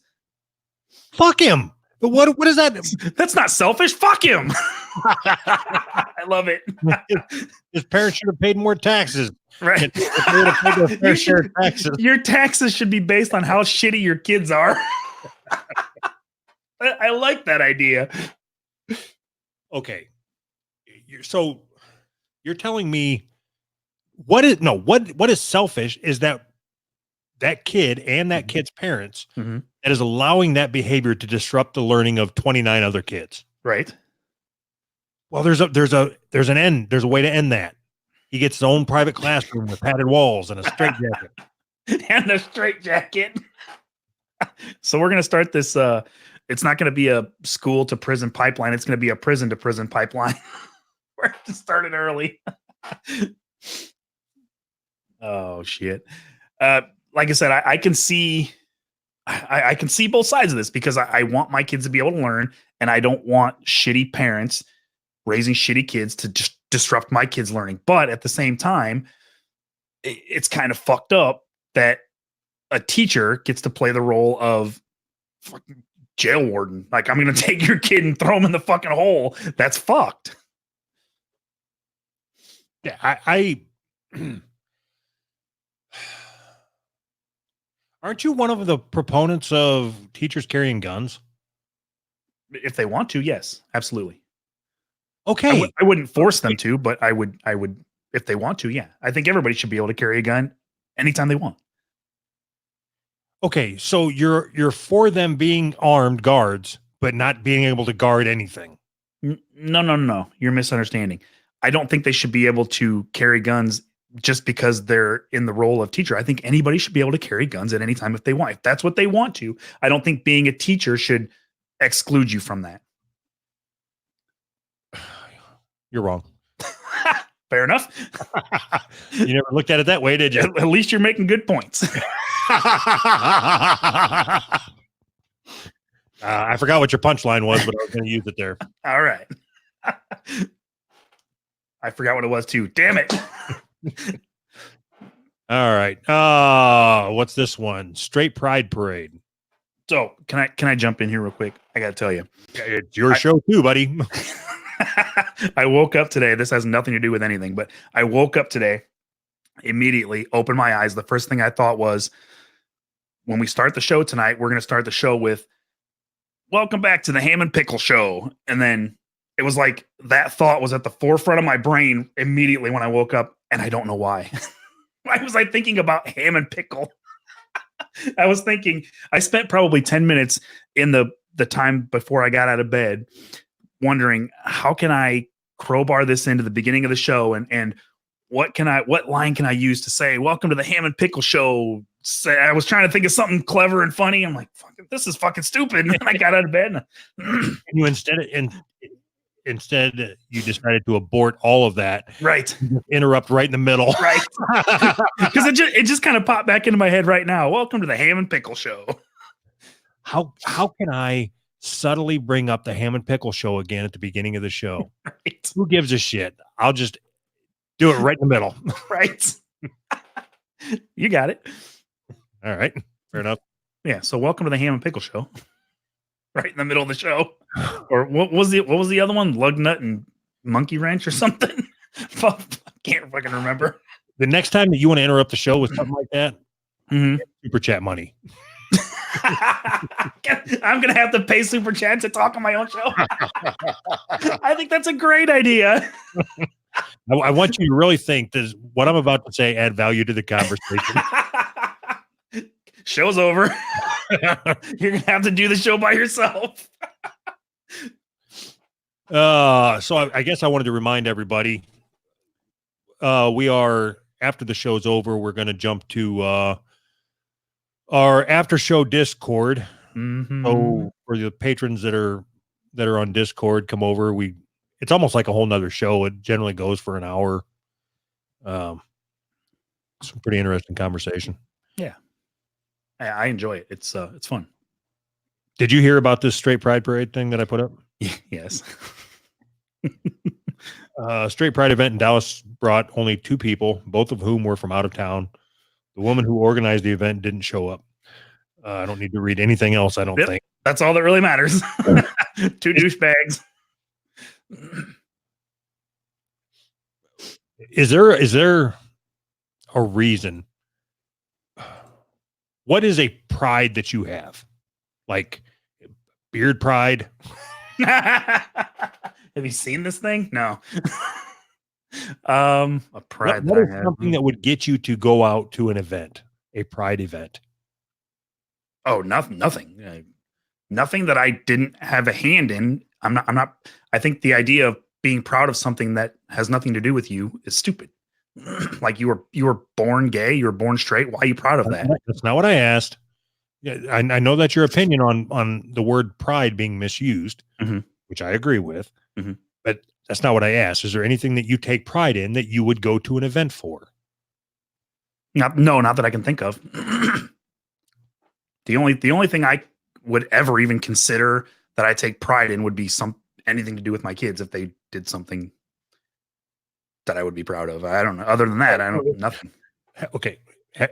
Fuck him. But what is that? That's not selfish. Fuck him. I love it. His parents should have paid more taxes. Right. If they would have paid their fair share of taxes. Your taxes should be based on how shitty your kids are. I like that idea. Okay. So you're telling me what is selfish is that kid and that kid's parents Mhm. that is allowing that behavior to disrupt the learning of 29 other kids. Right. Well, there's a way to end that. He gets his own private classroom with padded walls and a straitjacket. And a straight jacket. So we're going to start this. It's not going to be a school to prison pipeline. It's going to be a prison to prison pipeline. We're going to start it early. Oh, shit. Like I said, I can see. I can see both sides of this because I want my kids to be able to learn, and I don't want shitty parents raising shitty kids to just disrupt my kids' learning. But at the same time, it's kind of fucked up that a teacher gets to play the role of fucking jail warden. Like, I'm going to take your kid and throw him in the fucking hole. That's fucked. Yeah, I aren't you one of the proponents of teachers carrying guns? If they want to, yes, absolutely. Okay. I wouldn't force them to, but I would, if they want to, yeah. I think everybody should be able to carry a gun anytime they want. Okay, so you're for them being armed guards, but not being able to guard anything. No. You're misunderstanding. I don't think they should be able to carry guns just because they're in the role of teacher. I think anybody should be able to carry guns at any time if they want. If that's what they want to, I don't think being a teacher should exclude you from that. You're wrong. Fair enough. You never looked at it that way, did you? At least you're making good points. I forgot what your punchline was, but I was going to use it there. All right. I forgot what it was too. Damn it. All right. What's this one? Straight Pride Parade. So can I jump in here real quick? I got to tell you. It's your show too, buddy. I woke up today. This has nothing to do with anything, but I woke up today, immediately opened my eyes. The first thing I thought was, when we start the show tonight, we're going to start the show with welcome back to the Ham and Pickle Show. And then it was like that thought was at the forefront of my brain immediately when I woke up. And I don't know why. Why was I thinking about ham and pickle? I was thinking, I spent probably 10 minutes in the time before I got out of bed wondering, how can I crowbar this into the beginning of the show? And what line can I use to say, welcome to the Ham and Pickle Show? I was trying to think of something clever and funny. I'm like, fuck, this is fucking stupid. And I got out of bed. And you instead you decided to abort all of that. Right. Interrupt right in the middle. Right. Because it just kind of popped back into my head right now. Welcome to the Ham and Pickle Show. How can I subtly bring up the Ham and Pickle Show again at the beginning of the show? Right. Who gives a shit? I'll just do it right in the middle. Right. You got it. All right. Fair enough. Yeah. So welcome to the Ham and Pickle Show. Right in the middle of the show. Or what was the other one? Lug Nut and Monkey Wrench or something? I can't fucking remember. The next time that you want to interrupt the show with something like that, Mm-hmm. super chat money. I'm going to have to pay Super Chat to talk on my own show. I think that's a great idea. I want you to really think, does what I'm about to say add value to the conversation? Show's over. You're going to have to do the show by yourself. So I guess I wanted to remind everybody, we are, after the show's over, we're going to jump to our after show Discord. Mm-hmm. So for the patrons that are on Discord, come over. It's almost like a whole nother show. It generally goes for an hour. Some pretty interesting conversation. Yeah. I enjoy it. It's fun. Did you hear about this Straight Pride Parade thing that I put up? Yes. Straight Pride event in Dallas brought only 2 people, both of whom were from out of town. The woman who organized the event didn't show up. I don't need to read anything else. I don't Yep. think. That's all that really matters. Two douchebags. Is there a reason? What is a pride that you have? Like beard pride? Have you seen this thing? No. A pride What that is I have. something that would get you to go out to an event, a pride event? Oh, nothing. Nothing that I didn't have a hand in. I'm not. I think the idea of being proud of something that has nothing to do with you is stupid. Like you were born gay, you were born straight. Why are you proud of that? That's not what I asked. Yeah, I know that's your opinion on the word pride being misused, Mhm. which I agree with. Mhm. But that's not what I asked. Is there anything that you take pride in that you would go to an event for? Not that I can think of. The only thing I would ever even consider that I take pride in would be anything to do with my kids if they did something that I would be proud of. I don't know. Other than that, I don't nothing. Okay.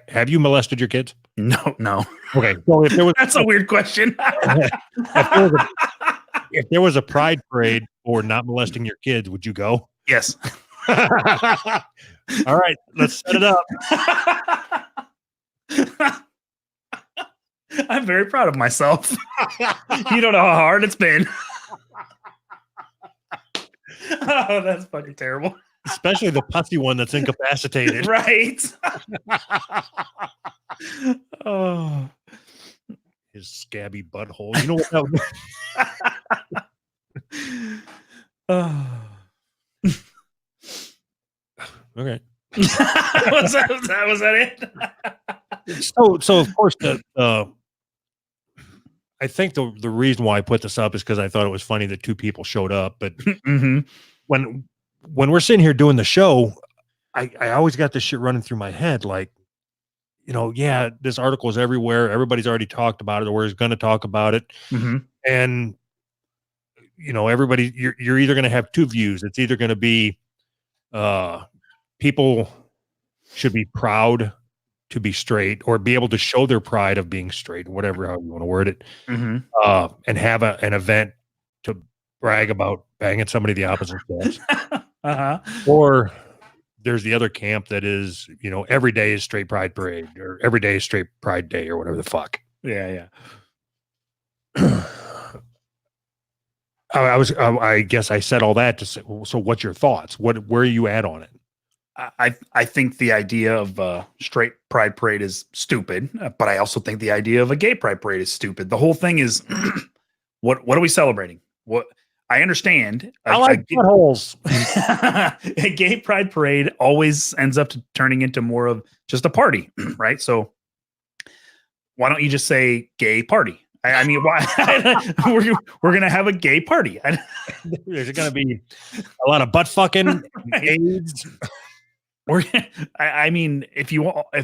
Have you molested your kids? No. Okay. So if there was That's a weird question. if there was a pride parade for not molesting your kids, would you go? Yes. All right, let's set it up. I'm very proud of myself. You don't know how hard it's been. Oh, that's fucking terrible. Especially the pussy one that's incapacitated. Right. Oh. His scabby butthole. You know what? Okay. was that it? So of course I think the reason why I put this up is because I thought it was funny that two people showed up. But Mm-hmm. when we're sitting here doing the show, I always got this shit running through my head, like, yeah, this article is everywhere. Everybody's already talked about it, or is going to talk about it. Mm-hmm. And everybody, you're either going to have two views. It's either going to be people should be proud to be straight, or be able to show their pride of being straight, whatever, how you want to word it, Mm-hmm. and have an event to brag about banging somebody of the opposite sex. Uh-huh. Or there's the other camp that is, every day is straight pride parade, or every day is straight pride day, or whatever the fuck. Yeah. I guess I said all that to say, so what's your thoughts? Where are you at on it? I think the idea of straight pride parade is stupid, but I also think the idea of a gay pride parade is stupid. The whole thing is, what are we celebrating? What I understand, I like buttholes. a gay pride parade always ends up turning into more of just a party, right? So why don't you just say gay party? I mean, why we're gonna have a gay party? There's gonna be a lot of butt fucking, AIDS. I mean, if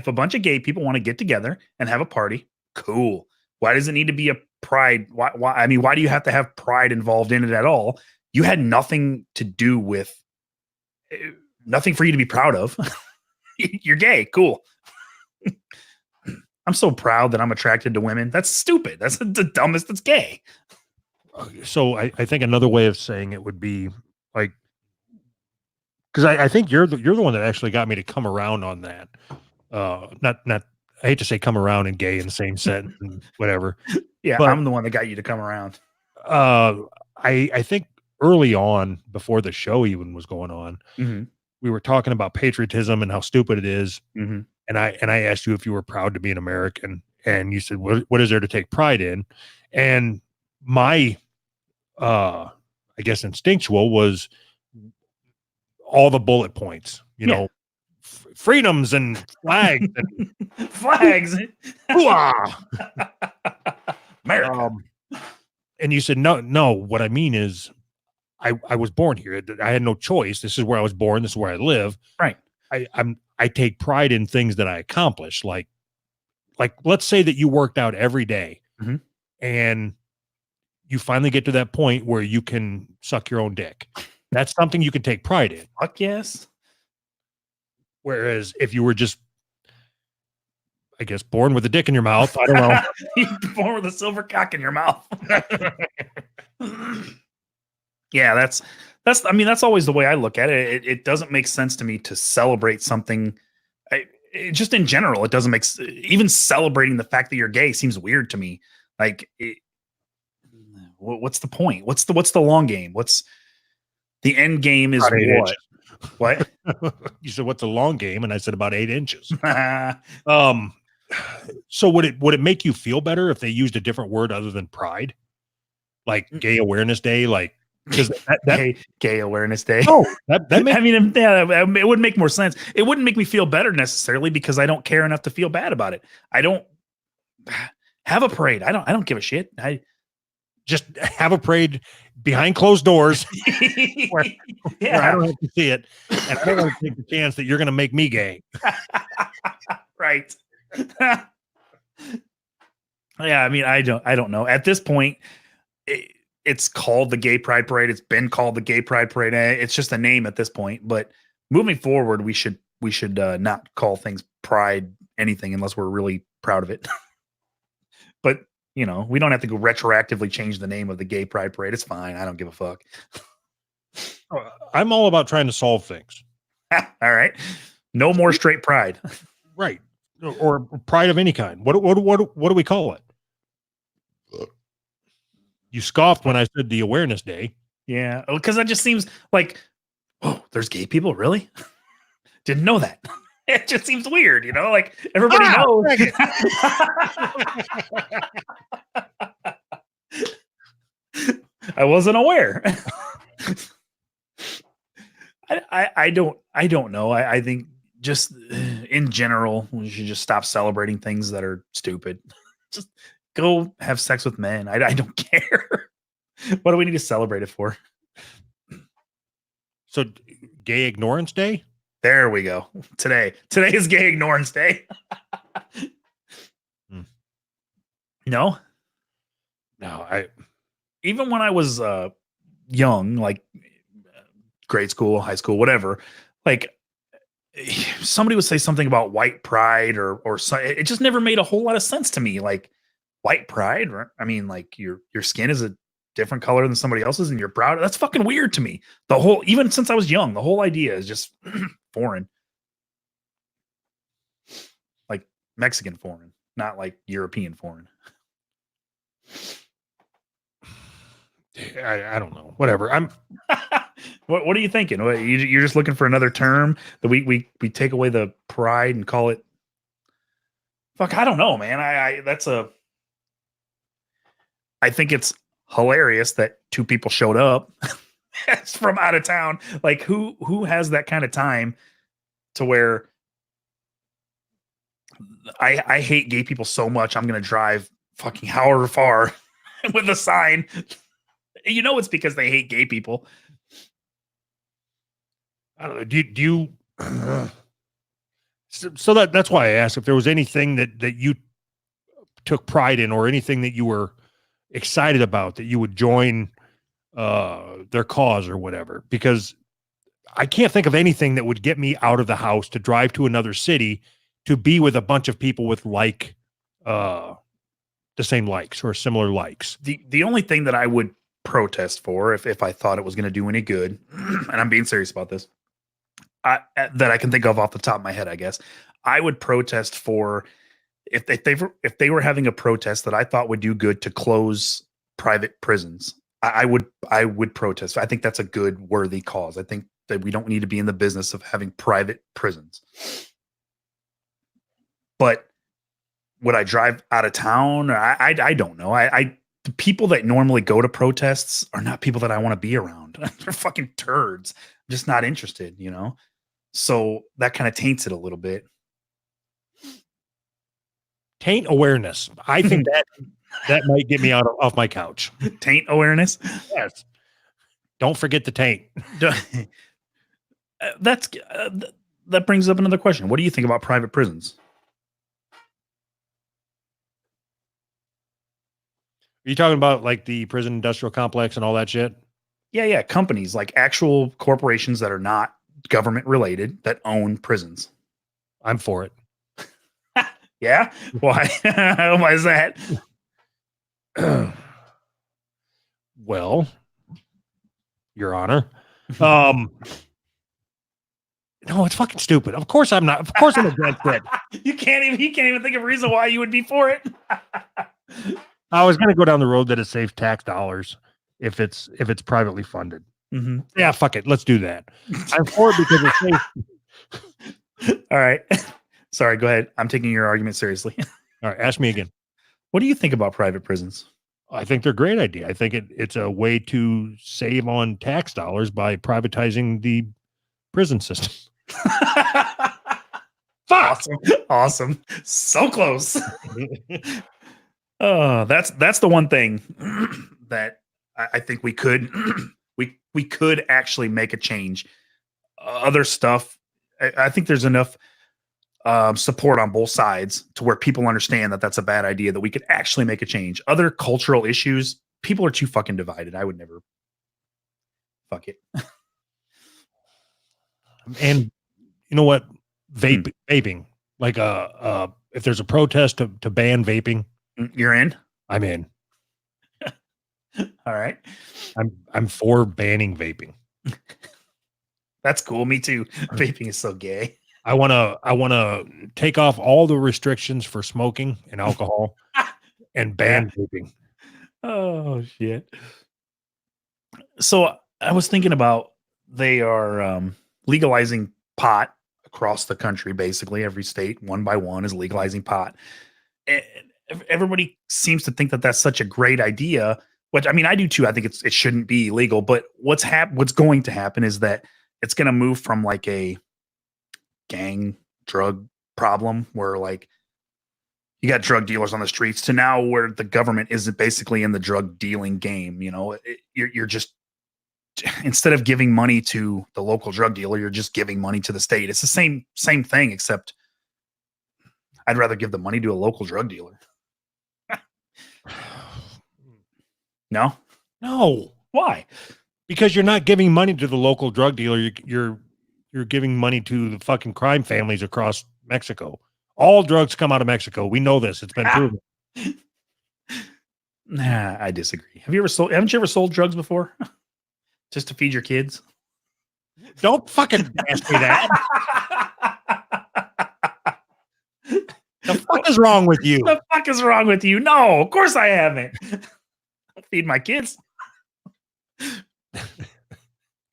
a bunch of gay people want to get together and have a party, cool. Why does it need to be a pride? Why? I mean, why do you have to have pride involved in it at all? You had nothing to do with, nothing for you to be proud of. You're gay, cool. I'm so proud that I'm attracted to women. That's stupid. That's the dumbest. That's gay. So I think another way of saying it would be like, because I think you're the one that actually got me to come around on that. Not I hate to say come around and gay in the same sentence and whatever. Yeah, but I'm the one that got you to come around. I think early on, before the show even was going on, Mm-hmm. we were talking about patriotism and how stupid it is. Mm-hmm. And I asked you if you were proud to be an American, and you said, what is there to take pride in? And my, I guess instinctual was all the bullet points, freedoms and flags and Flags. hoo-ah. America. And you said, no, what I mean is I was born here. I had no choice. This is where I was born. This is where I live. Right. I take pride in things that I accomplish. Like let's say that you worked out every day, Mhm. and you finally get to that point where you can suck your own dick. That's something you can take pride in. Fuck yes. Whereas if you were just, I guess born with a dick in your mouth. I don't know. You're born with a silver cock in your mouth. Yeah, that's I mean, that's always the way I look at it. It doesn't make sense to me to celebrate something. Just in general, it doesn't make even celebrating the fact that you're gay seems weird to me. Like, what's the point? What's the long game? What's the end game is About 8 what? inches. What? You said what's a long game, and I said about 8 inches. Yeah, So would it make you feel better if they used a different word other than pride, like Gay Awareness Day, like because gay awareness day. oh that makes I mean, yeah, it would make more sense. It wouldn't make me feel better necessarily because I don't care enough to feel bad about it. I don't have a parade. I don't give a shit. I just have a parade behind closed doors where I yeah, don't have to see it, and I don't want to take the chance that you're going to make me gay. right. Yeah, I mean, I don't know. At this point, it's called the Gay Pride Parade. It's been called the Gay Pride Parade. It's just a name at this point. But moving forward, we should not call things Pride anything unless we're really proud of it. But you know, we don't have to go retroactively change the name of the Gay Pride Parade. It's fine. I don't give a fuck. I'm all about trying to solve things, All right, no more straight pride. right? Or pride of any kind. What do we call it? You scoffed when I said the Awareness Day. Yeah, because that just seems like, oh, there's gay people, really? Didn't know that. It just seems weird, you know. Like everybody knows. I wasn't aware. I don't know. I think just in general, we should just stop celebrating things that are stupid. Just go have sex with men. I don't care. What do we need to celebrate it for? So, Gay Ignorance Day. There we go. Today is Gay Ignorance Day. No, No, even when I was young, like grade school, high school, whatever, like somebody would say something about white pride or it just never made a whole lot of sense to me. Like white pride, I mean, like your skin is a different color than somebody else's and you're proud. That's fucking weird to me. The whole, even since I was young, the whole idea is just foreign. Like Mexican foreign, not like European foreign. I don't know. Whatever. I'm. What are you thinking? What, you're just looking for another term that we take away the pride and call it. Fuck, I don't know, man. I think it's hilarious that two people showed up from out of town. Like who has that kind of time to where I hate gay people so much I'm gonna drive fucking however far with a sign. You know it's because they hate gay people. I don't know. Do you? So that's why I asked if there was anything that you took pride in, or anything that you were excited about that you would join their cause or whatever. Because I can't think of anything that would get me out of the house to drive to another city to be with a bunch of people with the same likes or similar likes. The only thing that I would protest for if I thought it was going to do any good, and I'm being serious about this, that I can think of off the top of my head, I guess I would protest for if they were having a protest that I thought would do good to close private prisons. I would protest. I think that's a good, worthy cause. I think that we don't need to be in the business of having private prisons. But would I drive out of town? I don't know. The people that normally go to protests are not people that I want to be around. They're fucking turds. I'm just not interested, you know? So that kind of taints it a little bit. Taint awareness. I think that might get me off my couch. Taint awareness. Yes. Don't forget the taint. That brings up another question. What do you think about private prisons? Are you talking about like the prison industrial complex and all that shit? Yeah. Companies, like actual corporations that are not government related that own prisons. I'm for it. Yeah. Why? Why is that? Well, Your Honor. No, it's fucking stupid. Of course I'm not. Of course I'm against it. You can't even think of a reason why you would be for it. I was gonna go down the road that it saves tax dollars if it's privately funded. Mm-hmm. Yeah, fuck it. Let's do that. I'm for it because it saves. All right. Sorry, go ahead. I'm taking your argument seriously. All right, ask me again. What do you think about private prisons? I think they're a great idea. I think it's a way to save on tax dollars by privatizing the prison system. Awesome. So close. That's the one thing that I think we could we could actually make a change. Other stuff, I think there's enough support on both sides to where people understand that that's a bad idea, that we could actually make a change. Other cultural issues, people are too fucking divided. I would never. Fuck it. And you know what? Vaping. Like if there's a protest to ban vaping, You're in? I'm in. All right. I'm for banning vaping. That's cool. Me too. Vaping is so gay. I wanna take off all the restrictions for smoking and alcohol and ban vaping. Oh shit. So I was thinking about, they are legalizing pot across the country. Basically, every state, one by one, is legalizing pot. And everybody seems to think that that's such a great idea, which, I mean, I do too. I think it shouldn't be illegal, but what's going to happen is that it's going to move from like a gang drug problem where like you got drug dealers on the streets to now where the government isn't basically in the drug dealing game. You know, you're just, instead of giving money to the local drug dealer, you're just giving money to the state. It's the same thing, except I'd rather give the money to a local drug dealer. No? Why? Because you're not giving money to the local drug dealer. You're giving money to the fucking crime families across Mexico. All drugs come out of Mexico. We know this. It's been proven. Nah, I disagree. Haven't you ever sold drugs before? Just to feed your kids? Don't fucking ask me that. The fuck is wrong with you? The fuck is wrong with you? No, of course I haven't. I'll feed my kids.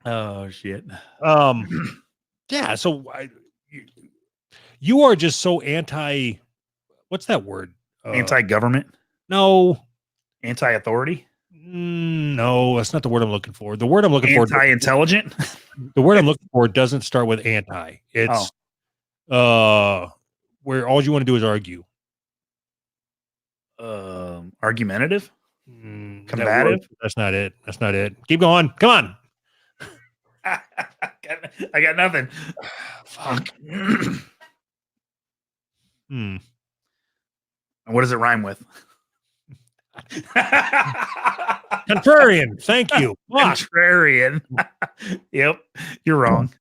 Oh shit. Yeah. So you are just so anti. What's that word? Anti-government? No. Anti-authority? No, that's not the word I'm looking for. The word I'm looking for. Anti-intelligent? The word I'm looking for doesn't start with anti. It's where all you want to do is argue. Argumentative? Combative? That's not it. That's not it. Keep going. Come on. I got nothing. Fuck. And what does it rhyme with? Contrarian. Thank you. Fuck. Contrarian. Yep. You're wrong.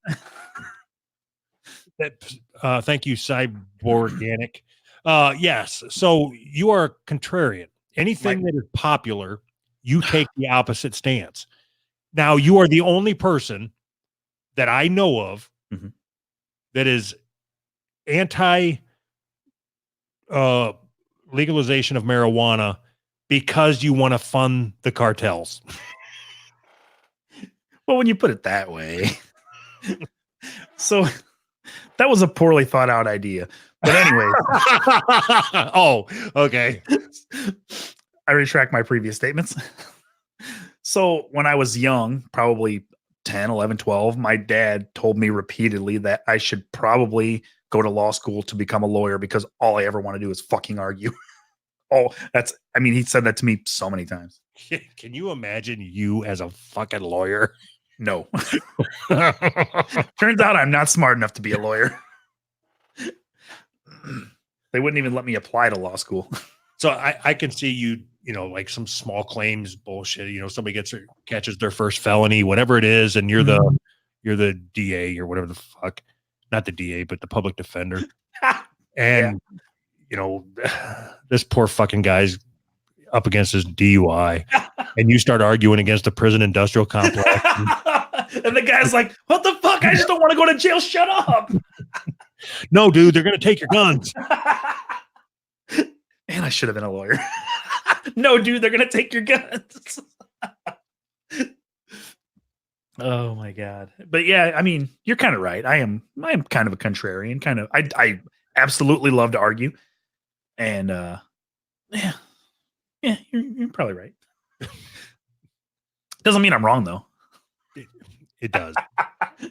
Thank you, Cyborganic. Yes. So you are contrarian. Anything that is popular, you take the opposite stance. Now, you are the only person that I know of that is anti legalization of marijuana because you want to fund the cartels. Well, when you put it that way. So that was a poorly thought out idea. But anyway. Oh, okay. I retract my previous statements. So when I was young, probably 10, 11, 12, my dad told me repeatedly that I should probably go to law school to become a lawyer because all I ever want to do is fucking argue. He said that to me so many times. Can you imagine you as a fucking lawyer? No. Turns out I'm not smart enough to be a lawyer. They wouldn't even let me apply to law school. So I can see you like some small claims bullshit. Somebody catches their first felony, whatever it is, and you're the DA or whatever the fuck, not the DA, but the public defender. And this poor fucking guy's up against his DUI, and you start arguing against the prison industrial complex. And the guy's like, what the fuck? I just don't want to go to jail. Shut up. No, dude, they're going to take your guns. And I should have been a lawyer. No, dude, they're going to take your guns. Oh my God. But yeah, I mean, you're kind of right. I am kind of a contrarian, I absolutely love to argue. And yeah, you're probably right. Doesn't mean I'm wrong though. It does.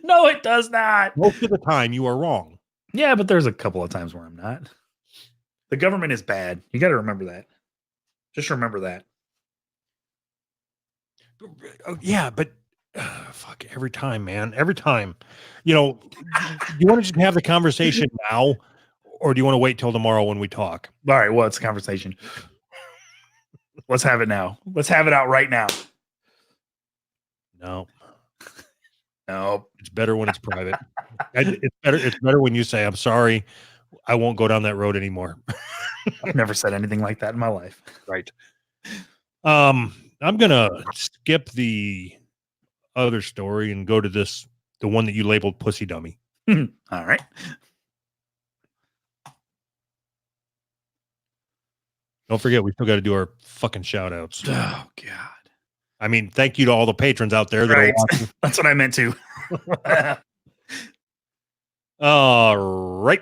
No, it does not. Most of the time you are wrong. Yeah, but there's a couple of times where I'm not. The government is bad. You got to remember that. Just remember that. Yeah, but fuck, every time, man. Every time. You want to just have the conversation now, or do you want to wait till tomorrow when we talk? All right, well, it's a conversation. Let's have it now. Let's have it out right now. No. No. It's better when it's private. It's better when you say, I'm sorry, I won't go down that road anymore. I've never said anything like that in my life. Right. I'm gonna skip the other story and go to the one that you labeled Pussy Dummy. All right. Don't forget, we still got to do our fucking shout outs. Oh God. I mean, thank you to all the patrons out there that Right. are watching. That's what I meant to. All right.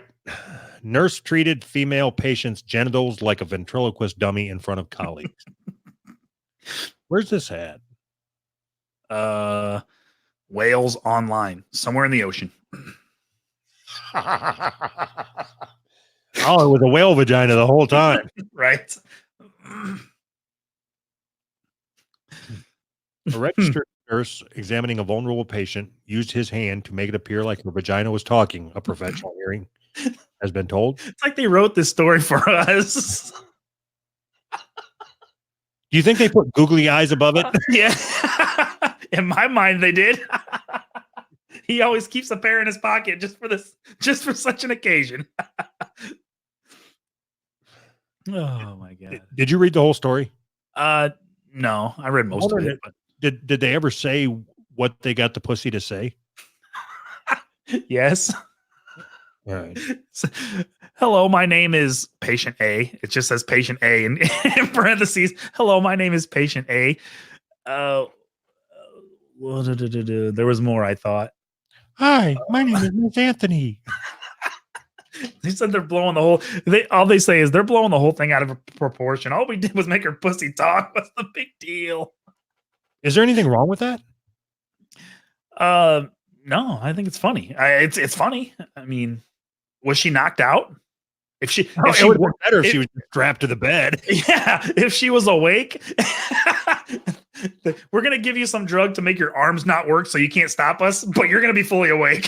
Nurse treated female patient's genitals like a ventriloquist dummy in front of colleagues. Where's this at? Whales online, somewhere in the ocean. Oh, it was a whale vagina the whole time. Right. A registered nurse examining a vulnerable patient used his hand to make it appear like her vagina was talking, a professional hearing has been told. It's like they wrote this story for us. Do you think they put googly eyes above it? Yeah. In my mind, they did. He always keeps a pair in his pocket just for such an occasion. Oh my God. Did you read the whole story? No, I read most of it. But Did they ever say what they got the pussy to say? yes. All right. So, hello, my name is patient A. It just says patient A in parentheses. Hello, my name is patient A. There was more, I thought. Hi, my name is Miss Anthony. They said they're blowing the whole. All they say is they're blowing the whole thing out of proportion. All we did was make her pussy talk. What's the big deal? Is there anything wrong with that? No, I think it's funny. It's funny. I mean, was she knocked out? If she, Oh, if it she would have were, been better if she was strapped to the bed. yeah, if she was awake, we're gonna give you some drug to make your arms not work, so you can't stop us, but you're gonna be fully awake.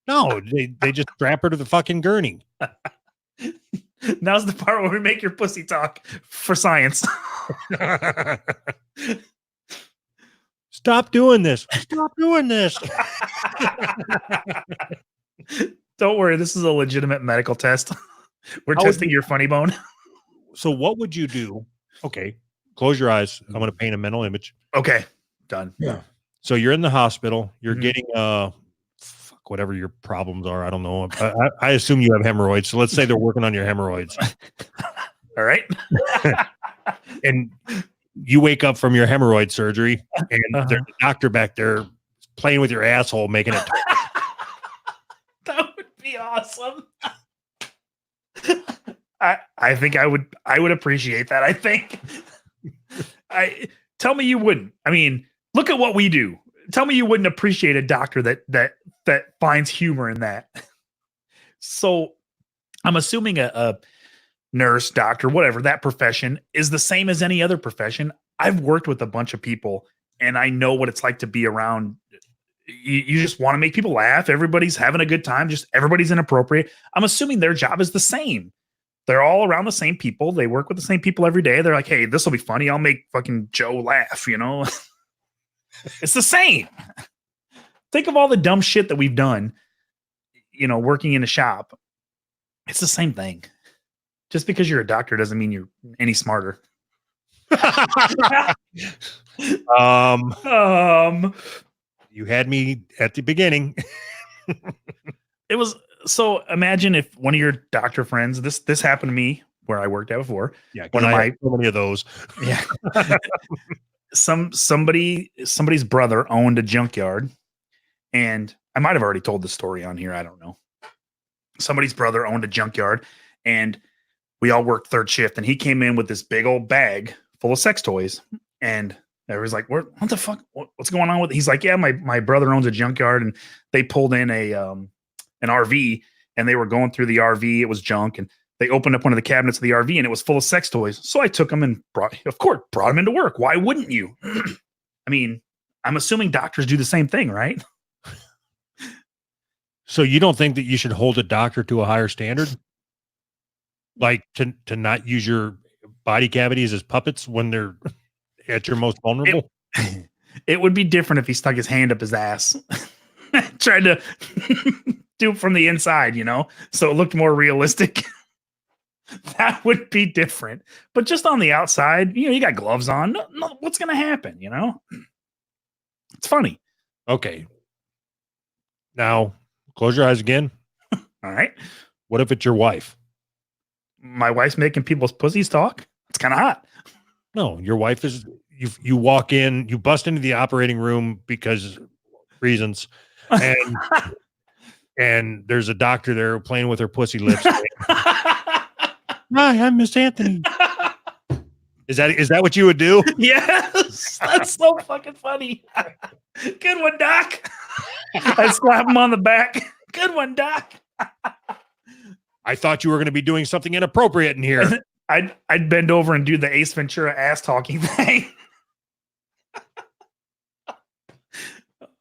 No, they just strap her to the fucking gurney. Now's the part where we make your pussy talk for science. Stop doing this. Stop doing this. Don't worry, this is a legitimate medical test. We're How would testing your funny bone. So what would you do? Okay, close your eyes. I'm going to paint a mental image. Okay, done. Yeah. So you're in the hospital. You're Mhm. getting whatever your problems are. I don't know. I assume you have hemorrhoids. So let's say they're working on your hemorrhoids. All right. And you wake up from your hemorrhoid surgery, and there's a doctor back there playing with your asshole, making it. That would be awesome. I think I would appreciate that. I think. Tell me you wouldn't. I mean, look at what we do. Tell me you wouldn't appreciate a doctor that finds humor in that. So I'm assuming a nurse, doctor, whatever, that profession is the same as any other profession. I've worked with a bunch of people and I know what it's like to be around. You just want to make people laugh. Everybody's having a good time. Just everybody's inappropriate. I'm assuming their job is the same. They're all around the same people. They work with the same people every day. They're like, hey, this will be funny. I'll make fucking Joe laugh, you know? It's the same. Think of all the dumb shit that we've done, you know, working in a shop. It's the same thing. Just because you're a doctor doesn't mean you're any smarter. You had me at the beginning. It was so. Imagine if one of your doctor friends. This happened to me where I worked at before. Yeah, One one of of my so many of those. yeah. Somebody's brother owned a junkyard, and I might have already told the story on here. I don't know. Somebody's brother owned a junkyard, and we all worked third shift, and he came in with this big old bag full of sex toys, and everybody's like, what the fuck? What's going on with it? He's like, yeah, my brother owns a junkyard, and they pulled in an RV, and they were going through the RV. It was junk, and they opened up one of the cabinets of the RV, and it was full of sex toys. So I took them and brought them into work. Why wouldn't you? I mean, I'm assuming doctors do the same thing, right? So you don't think that you should hold a doctor to a higher standard? Like to not use your body cavities as puppets when they're at your most vulnerable? It would be different if he stuck his hand up his ass, tried to do it from the inside, so it looked more realistic. That would be different. But just on the outside, you got gloves on. No, what's going to happen? It's funny. Okay. Now, close your eyes again. All right. What if it's your wife? My wife's making people's pussies talk. It's kind of hot. No, your wife is, you walk in, you bust into the operating room because reasons, and and there's a doctor there playing with her pussy lips. Hi, I'm Miss Anthony. Is that what you would do? Yes, that's so fucking funny. Good one, Doc. I slap him on the back. Good one, Doc. I thought you were going to be doing something inappropriate in here. I'd bend over and do the Ace Ventura ass talking thing.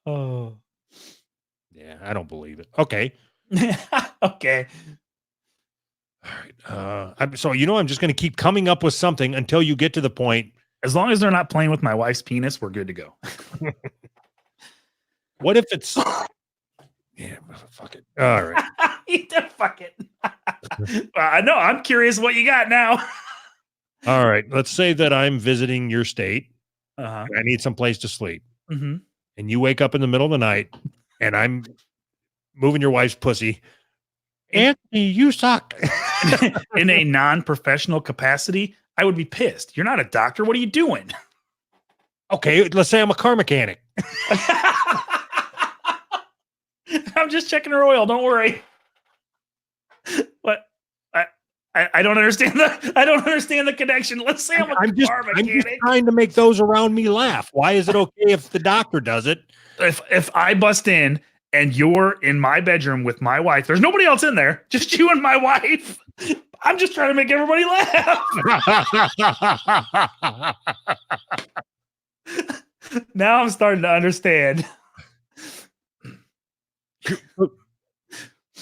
Oh, yeah, I don't believe it. Okay. Okay. All right. So I'm just going to keep coming up with something until you get to the point. As long as they're not playing with my wife's penis, we're good to go. What if it's? Yeah, fuck it. All right. Fuck it. I know. I'm curious what you got now. All right. Let's say that I'm visiting your state. Uh-huh. And I need some place to sleep. Mm-hmm. And you wake up in the middle of the night and I'm moving your wife's pussy. Anthony, you suck. In a non-professional capacity, I would be pissed. You're not a doctor. What are you doing? Okay, let's say I'm a car mechanic. I'm just checking her oil. Don't worry. What? I don't understand the connection. Let's say I'm car just mechanic. trying to make those around me laugh. Why is it okay if the doctor does it? If I bust in and you're in my bedroom with my wife, there's nobody else in there, just you and my wife. I'm just trying to make everybody laugh. Now I'm starting to understand.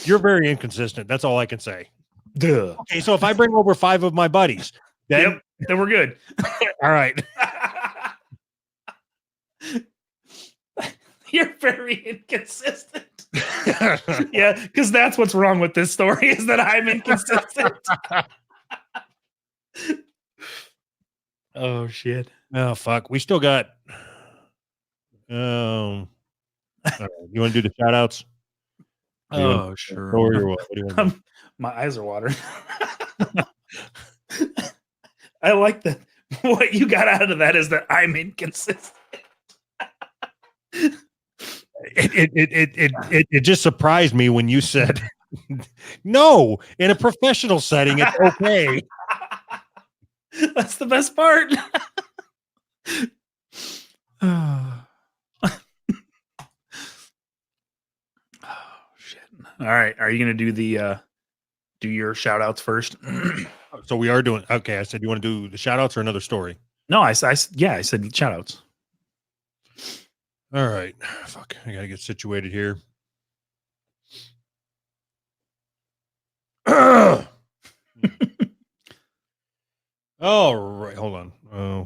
You're very inconsistent. That's all I can say. Duh. Okay, so if I bring over 5 of my buddies, then Then we're good. all right. You're very inconsistent. Yeah, because that's what's wrong with this story is that I'm inconsistent. Oh shit. Oh fuck. We still got all right. You want to do the shout outs? Oh, sure. Or what do you want to do? My eyes are watering. I like that. What you got out of that is that I'm inconsistent. It just surprised me when you said no, in a professional setting, it's okay. That's the best part. Oh shit. All right. Are you gonna do the do your shout outs first? So we are doing okay. I said you want to do the shout outs or another story? No, I said shout outs. All right. Fuck. I gotta get situated here. All right. Hold on.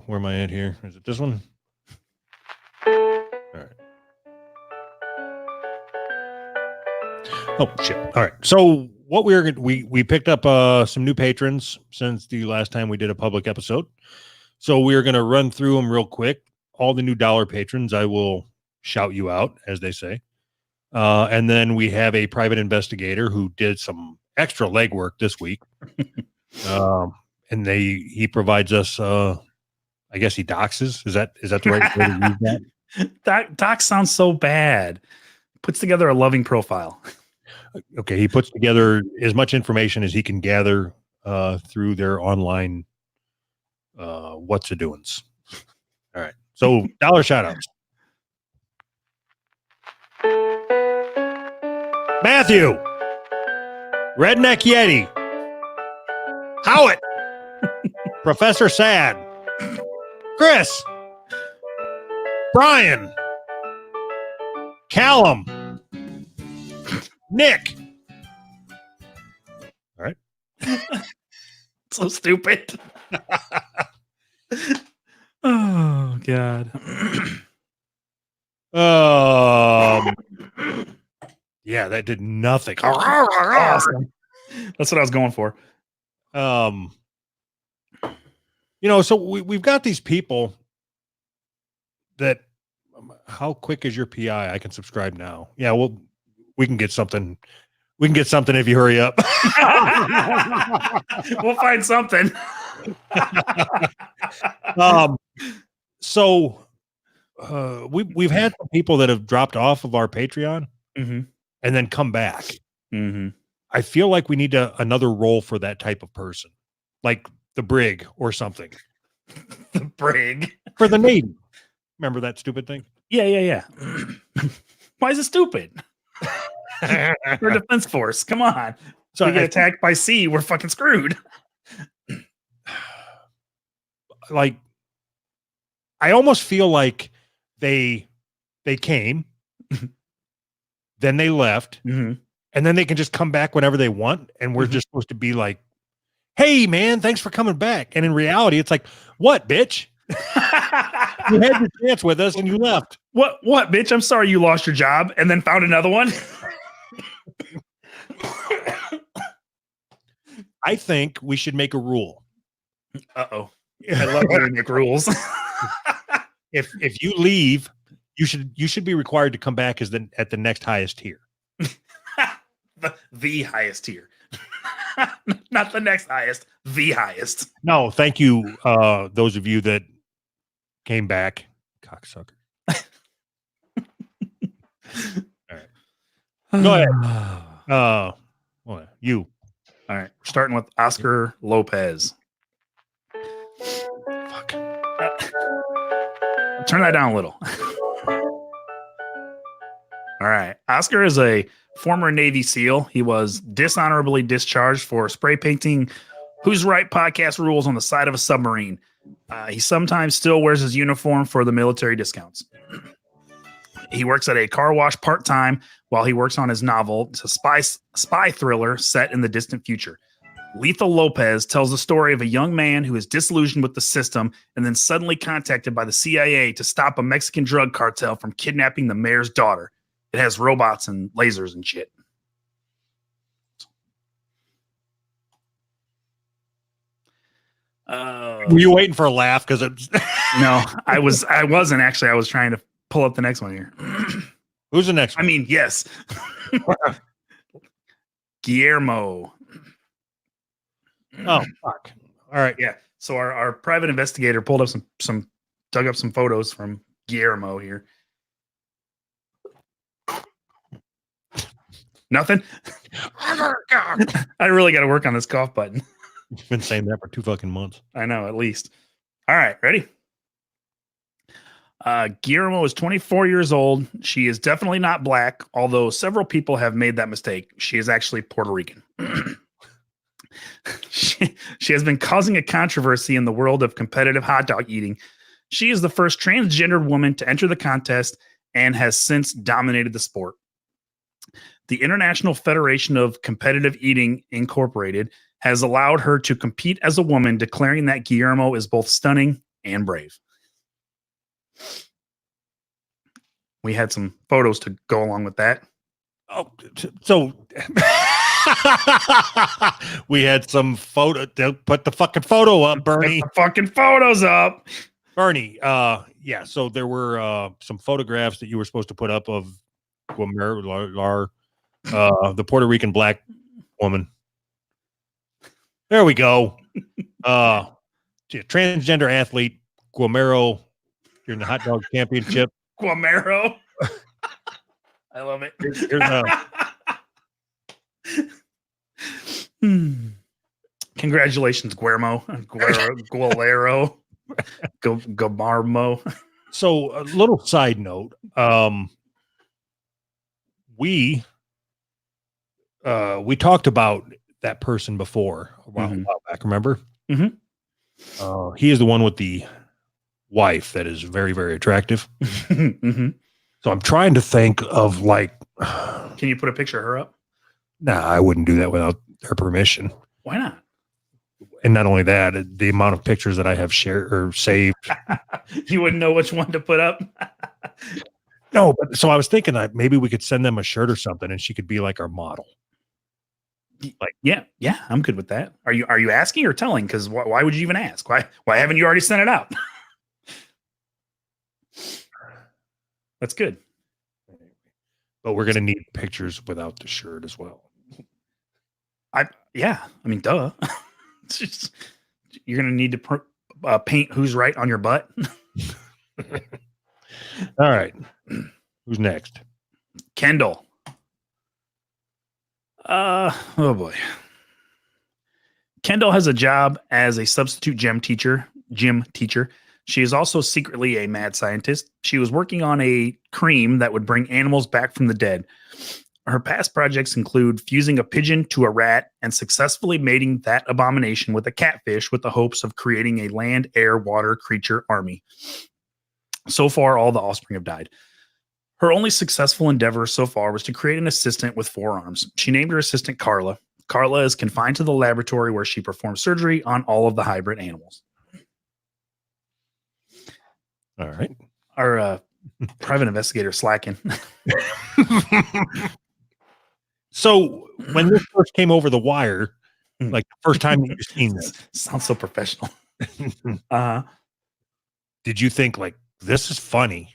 Where am I at here? Is it this one? All right. Oh shit! All right. So what we picked up some new patrons since the last time we did a public episode. So we're going to run through them real quick. All the new dollar patrons, I will shout you out, as they say. And then we have a private investigator who did some extra legwork this week. And he provides us. I guess he doxes. Is that the right way to use that? Doc sounds so bad. Puts together a loving profile. Okay, he puts together as much information as he can gather through their online what's a doings. All right, so dollar shout outs. Matthew, Redneck Yeti, Howitt, Professor Sad, Chris, Brian, Callum, Nick. All right. So stupid. Oh God. Yeah, that did nothing. Awesome. That's what I was going for. So we've got these people that how quick is your PI? I can subscribe now. Yeah, well, we can get something. We can get something if you hurry up. We'll find something. We've had some people that have dropped off of our Patreon and then come back. Mm-hmm. I feel like we need another role for that type of person, like the Brig or something. The Brig for the Navy. Remember that stupid thing? Yeah. Why is it stupid? We're a defense force. Come on. So we get attacked by sea, we're fucking screwed. Like, I almost feel like they came, then they left, and then they can just come back whenever they want, and we're just supposed to be like, "Hey, man, thanks for coming back." And in reality, it's like, "What, bitch? You had your chance with us, and you left." What, bitch? I'm sorry you lost your job and then found another one. I think we should make a rule. Uh-oh. I love how you make rules. If you leave, you should be required to come back at the next highest tier. the highest tier. Not the next highest, the highest. No, thank you, those of you that came back. Cocksucker. All right. Go ahead. You. All right. We're starting with Oscar Lopez. Fuck. Turn that down a little. All right. Oscar is a former Navy SEAL. He was dishonorably discharged for spray painting Who's Right podcast rules on the side of a submarine. He sometimes still wears his uniform for the military discounts. He works at a car wash part-time while he works on his novel. It's a spy thriller set in the distant future. Lethal Lopez tells the story of a young man who is disillusioned with the system and then suddenly contacted by the CIA to stop a Mexican drug cartel from kidnapping the mayor's daughter. It has robots and lasers and shit. Were you waiting for a laugh? Because it's no, I wasn't actually. I was trying to pull up the next one here. Who's the next one? I mean, yes. Guillermo. Oh, fuck. All right. Yeah. So our private investigator pulled up dug up some photos from Guillermo here. Nothing. I really got to work on this cough button. You've been saying that for 2 fucking months. I know, at least. All right, ready? Guillermo is 24 years old. She is definitely not black, although several people have made that mistake. She is actually Puerto Rican. She has been causing a controversy in the world of competitive hot dog eating. She is the first transgendered woman to enter the contest and has since dominated the sport. The International Federation of Competitive Eating Incorporated has allowed her to compete as a woman, declaring that Guillermo is both stunning and brave. We had some photos to go along with that. Oh, so we had some photo. Put the fucking photo up, Bernie. Put the fucking photos up. Bernie. Yeah. So there were some photographs that you were supposed to put up of the Puerto Rican black woman. There we go. Transgender athlete Guamero during the hot dog championship. Guamero. I love it. Here's Congratulations, Gualero, Gamarmo. So a little side note. We talked about that person before a while back, remember? Mm-hmm. He is the one with the wife that is very, very attractive. Mm-hmm. So I'm trying to think of like. Can you put a picture of her up? Nah, I wouldn't do that without her permission. Why not? And not only that, the amount of pictures that I have shared or saved. You wouldn't know which one to put up. No, but so I was thinking that maybe we could send them a shirt or something, and she could be like our model. Like, yeah, I'm good with that. Are you asking or telling? Because why would you even ask? Why haven't you already sent it out? That's good. But we're gonna need pictures without the shirt as well. I mean, duh. It's just, you're gonna need to paint "Who's Right" on your butt. All right, who's next? Kendall. Oh boy. Kendall has a job as a substitute gym teacher. She is also secretly a mad scientist. She was working on a cream that would bring animals back from the dead. Her past projects include fusing a pigeon to a rat and successfully mating that abomination with a catfish with the hopes of creating a land, air, water creature army. So far, all the offspring have died. Her only successful endeavor so far was to create an assistant with 4 arms. She named her assistant Carla. Carla is confined to the laboratory where she performs surgery on all of the hybrid animals. All right. Our private investigator slacking. So when this first came over the wire, like the first time that you've seen this, Sounds so professional. did you think like this is funny,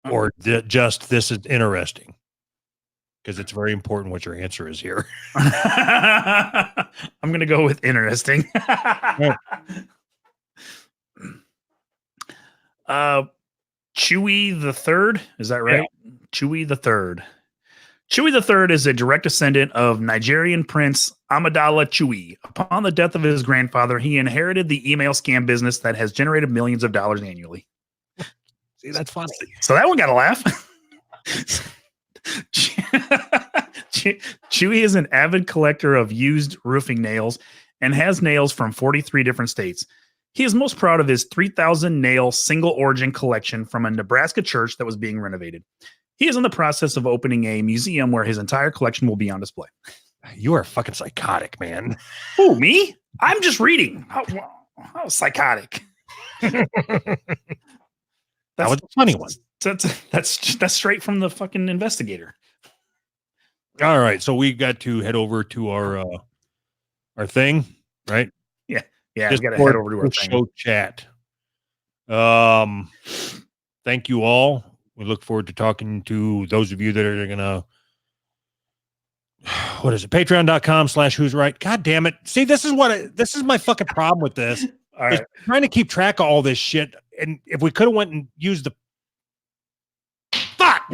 or just this is interesting? Because it's very important what your answer is here. I'm going to go with interesting. Chewie the Third, is that right? Yeah. Chewie the Third. Chewie the Third is a direct descendant of Nigerian Prince Amidala Chewie. Upon the death of his grandfather, he inherited the email scam business that has generated millions of dollars annually. See, that's funny. So that one got a laugh. Chewie is an avid collector of used roofing nails and has nails from 43 different states. He is most proud of his 3,000 nail single origin collection from a Nebraska church that was being renovated. He is in the process of opening a museum where his entire collection will be on display. You are fucking psychotic, man. Who, me? I'm just reading. How psychotic. That was a funny one. That's straight from the fucking investigator. All right, so we got to head over to our thing, right? Yeah, we got to head over to our show chat. Thank you all. We look forward to talking to those of you that are gonna. What is it? Patreon.com/who's right. God damn it! See, this is my fucking problem with this. All right, trying to keep track of all this shit, and if we could have went and used the fuck.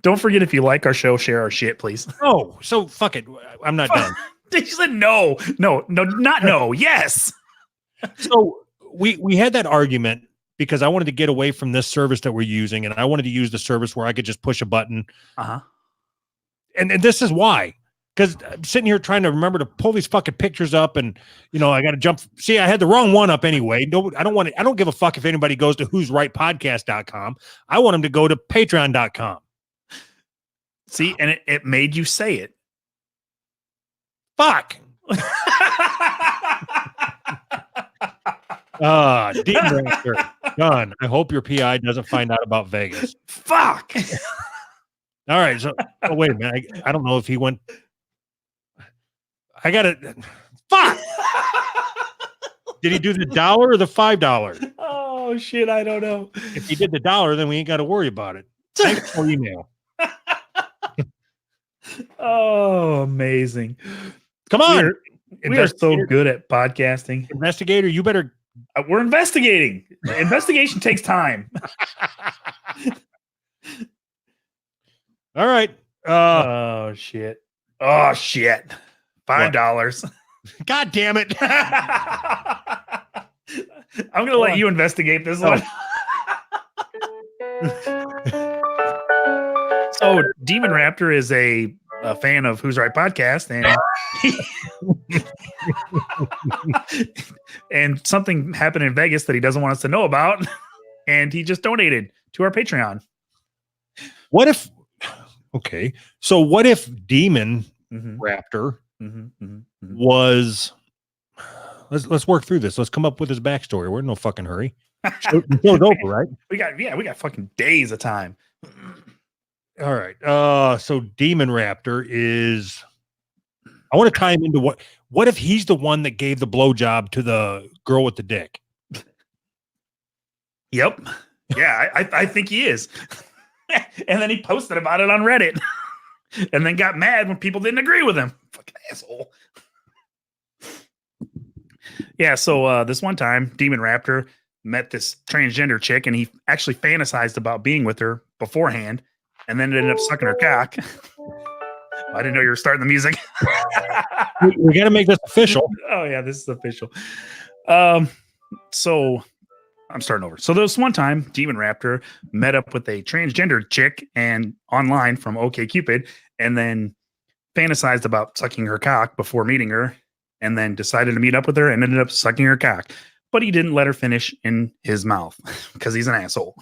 Don't forget, if you like our show, share our shit, please. Oh, so fuck it. I'm not done. They said no, not no. Yes. So we had that argument because I wanted to get away from this service that we're using, and I wanted to use the service where I could just push a button. And this is why. Because I'm sitting here trying to remember to pull these fucking pictures up, and I got to jump. See, I had the wrong one up anyway. No, I don't give a fuck if anybody goes to who'srightpodcast.com. I want them to go to patreon.com. See, and it made you say it. Fuck. Dean Rancher, done. I hope your PI doesn't find out about Vegas. Fuck. All right. So wait a minute. I don't know if he went. I got it. Fuck. Did he do the $1 or the $5? Oh shit, I don't know. If he did the $1, then we ain't got to worry about it. Thanks for email. Oh, amazing. Come on. We are so good at podcasting. Investigator, you better. We're investigating. Investigation takes time. All right. Oh shit. Oh shit. $5. God damn it. I'm gonna let you investigate this one. So Demon Raptor is a fan of Who's Right Podcast, and something happened in Vegas that he doesn't want us to know about, and he just donated to our Patreon. What if? Okay, so what if Demon Raptor was? Let's work through this. Let's come up with his backstory. We're in no fucking hurry. Show's over, right? We got fucking days of time. All right. So Demon Raptor is. I want to tie him into what if he's the one that gave the blowjob to the girl with the dick? Yep. Yeah, I think he is. And then he posted about it on Reddit, and then got mad when people didn't agree with him. Fucking asshole. Yeah. So this one time, Demon Raptor met this transgender chick, and he actually fantasized about being with her beforehand, and then ended up sucking her cock. I didn't know you were starting the music. We got to make this official. Oh yeah, this is official. So I'm starting over. So there was one time Demon Raptor met up with a transgender chick and online from OkCupid, and then fantasized about sucking her cock before meeting her, and then decided to meet up with her and ended up sucking her cock. But he didn't let her finish in his mouth because he's an asshole.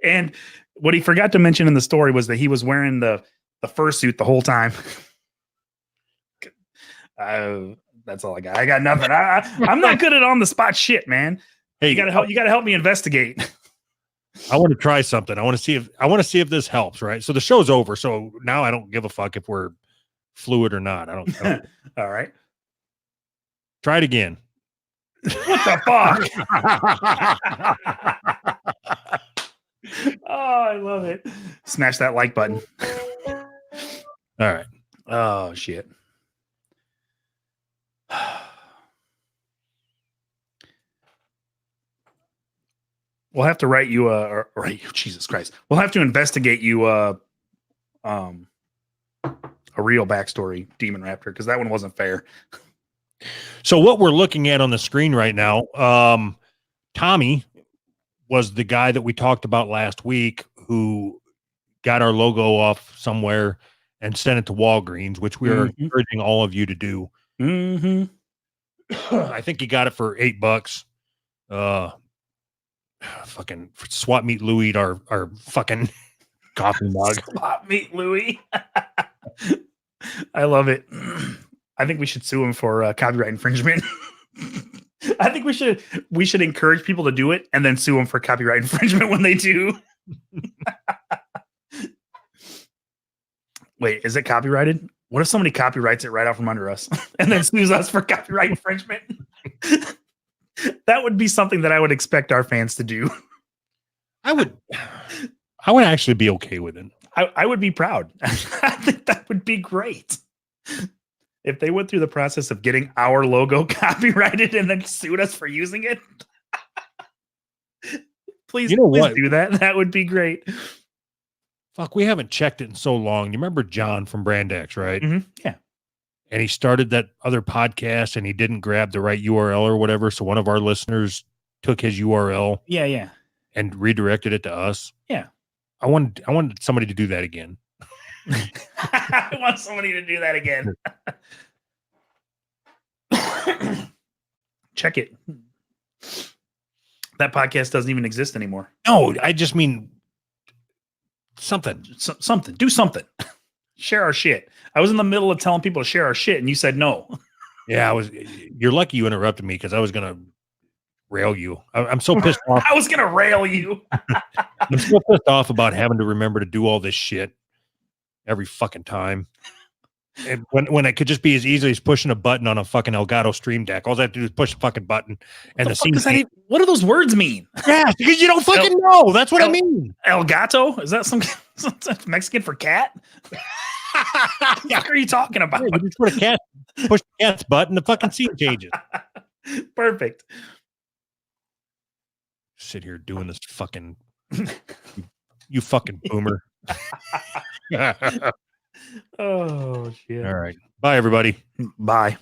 And what he forgot to mention in the story was that he was wearing the fursuit the whole time. That's all I got. I got nothing. I'm not good at on the spot shit, man. Hey, you gotta help me investigate. I want to try something. I want to see if this helps. Right. So the show's over. So now I don't give a fuck if we're fluid or not. I don't. All right. Try it again. What the fuck? Oh, I love it. Smash that like button. All right. Oh shit. We'll have to write you Jesus Christ. We'll have to investigate you a real backstory, Demon Raptor, because that one wasn't fair. So what we're looking at on the screen right now, Tommy was the guy that we talked about last week who got our logo off somewhere and sent it to Walgreens, which we are encouraging all of you to do. I think he got it for $8. Fucking Swap Meet Louie, our fucking coffee mug. Swap Meet Louie. I love it. I think we should sue him for copyright infringement. I think we should encourage people to do it and then sue them for copyright infringement when they do. Wait, is it copyrighted? What if somebody copyrights it right out from under us and then sues us for copyright infringement? That would be something that I would expect our fans to do. I would actually be okay with it. I would be proud. I think that would be great. If they went through the process of getting our logo copyrighted and then sued us for using it. Please do that. That would be great. Fuck, we haven't checked it in so long. You remember John from Brand X, right? Mm-hmm. Yeah. And he started that other podcast and he didn't grab the right URL or whatever. So one of our listeners took his URL. Yeah. And redirected it to us. Yeah. I wanted somebody to do that again. I want somebody to do that again. Check it. That podcast doesn't even exist anymore. No, I just mean something. Something. Do something. Share our shit. I was in the middle of telling people to share our shit, and you said no. Yeah, you're lucky you interrupted me because I was gonna rail you. I'm so pissed off. I was gonna rail you. I'm so pissed off about having to remember to do all this shit every fucking time. And when it could just be as easily as pushing a button on a fucking Elgato Stream Deck. All I have to do is push a fucking button, and the fuck scene. does that even, what do the words mean? Yeah, because you don't fucking know. That's what I mean. El gato? Is that some Mexican for cat? What are you talking about? Yeah, you just put a cat, push the cat's button, the fucking scene changes. Perfect. Sit here doing this fucking you fucking boomer. Oh shit. All right. Bye everybody. Bye.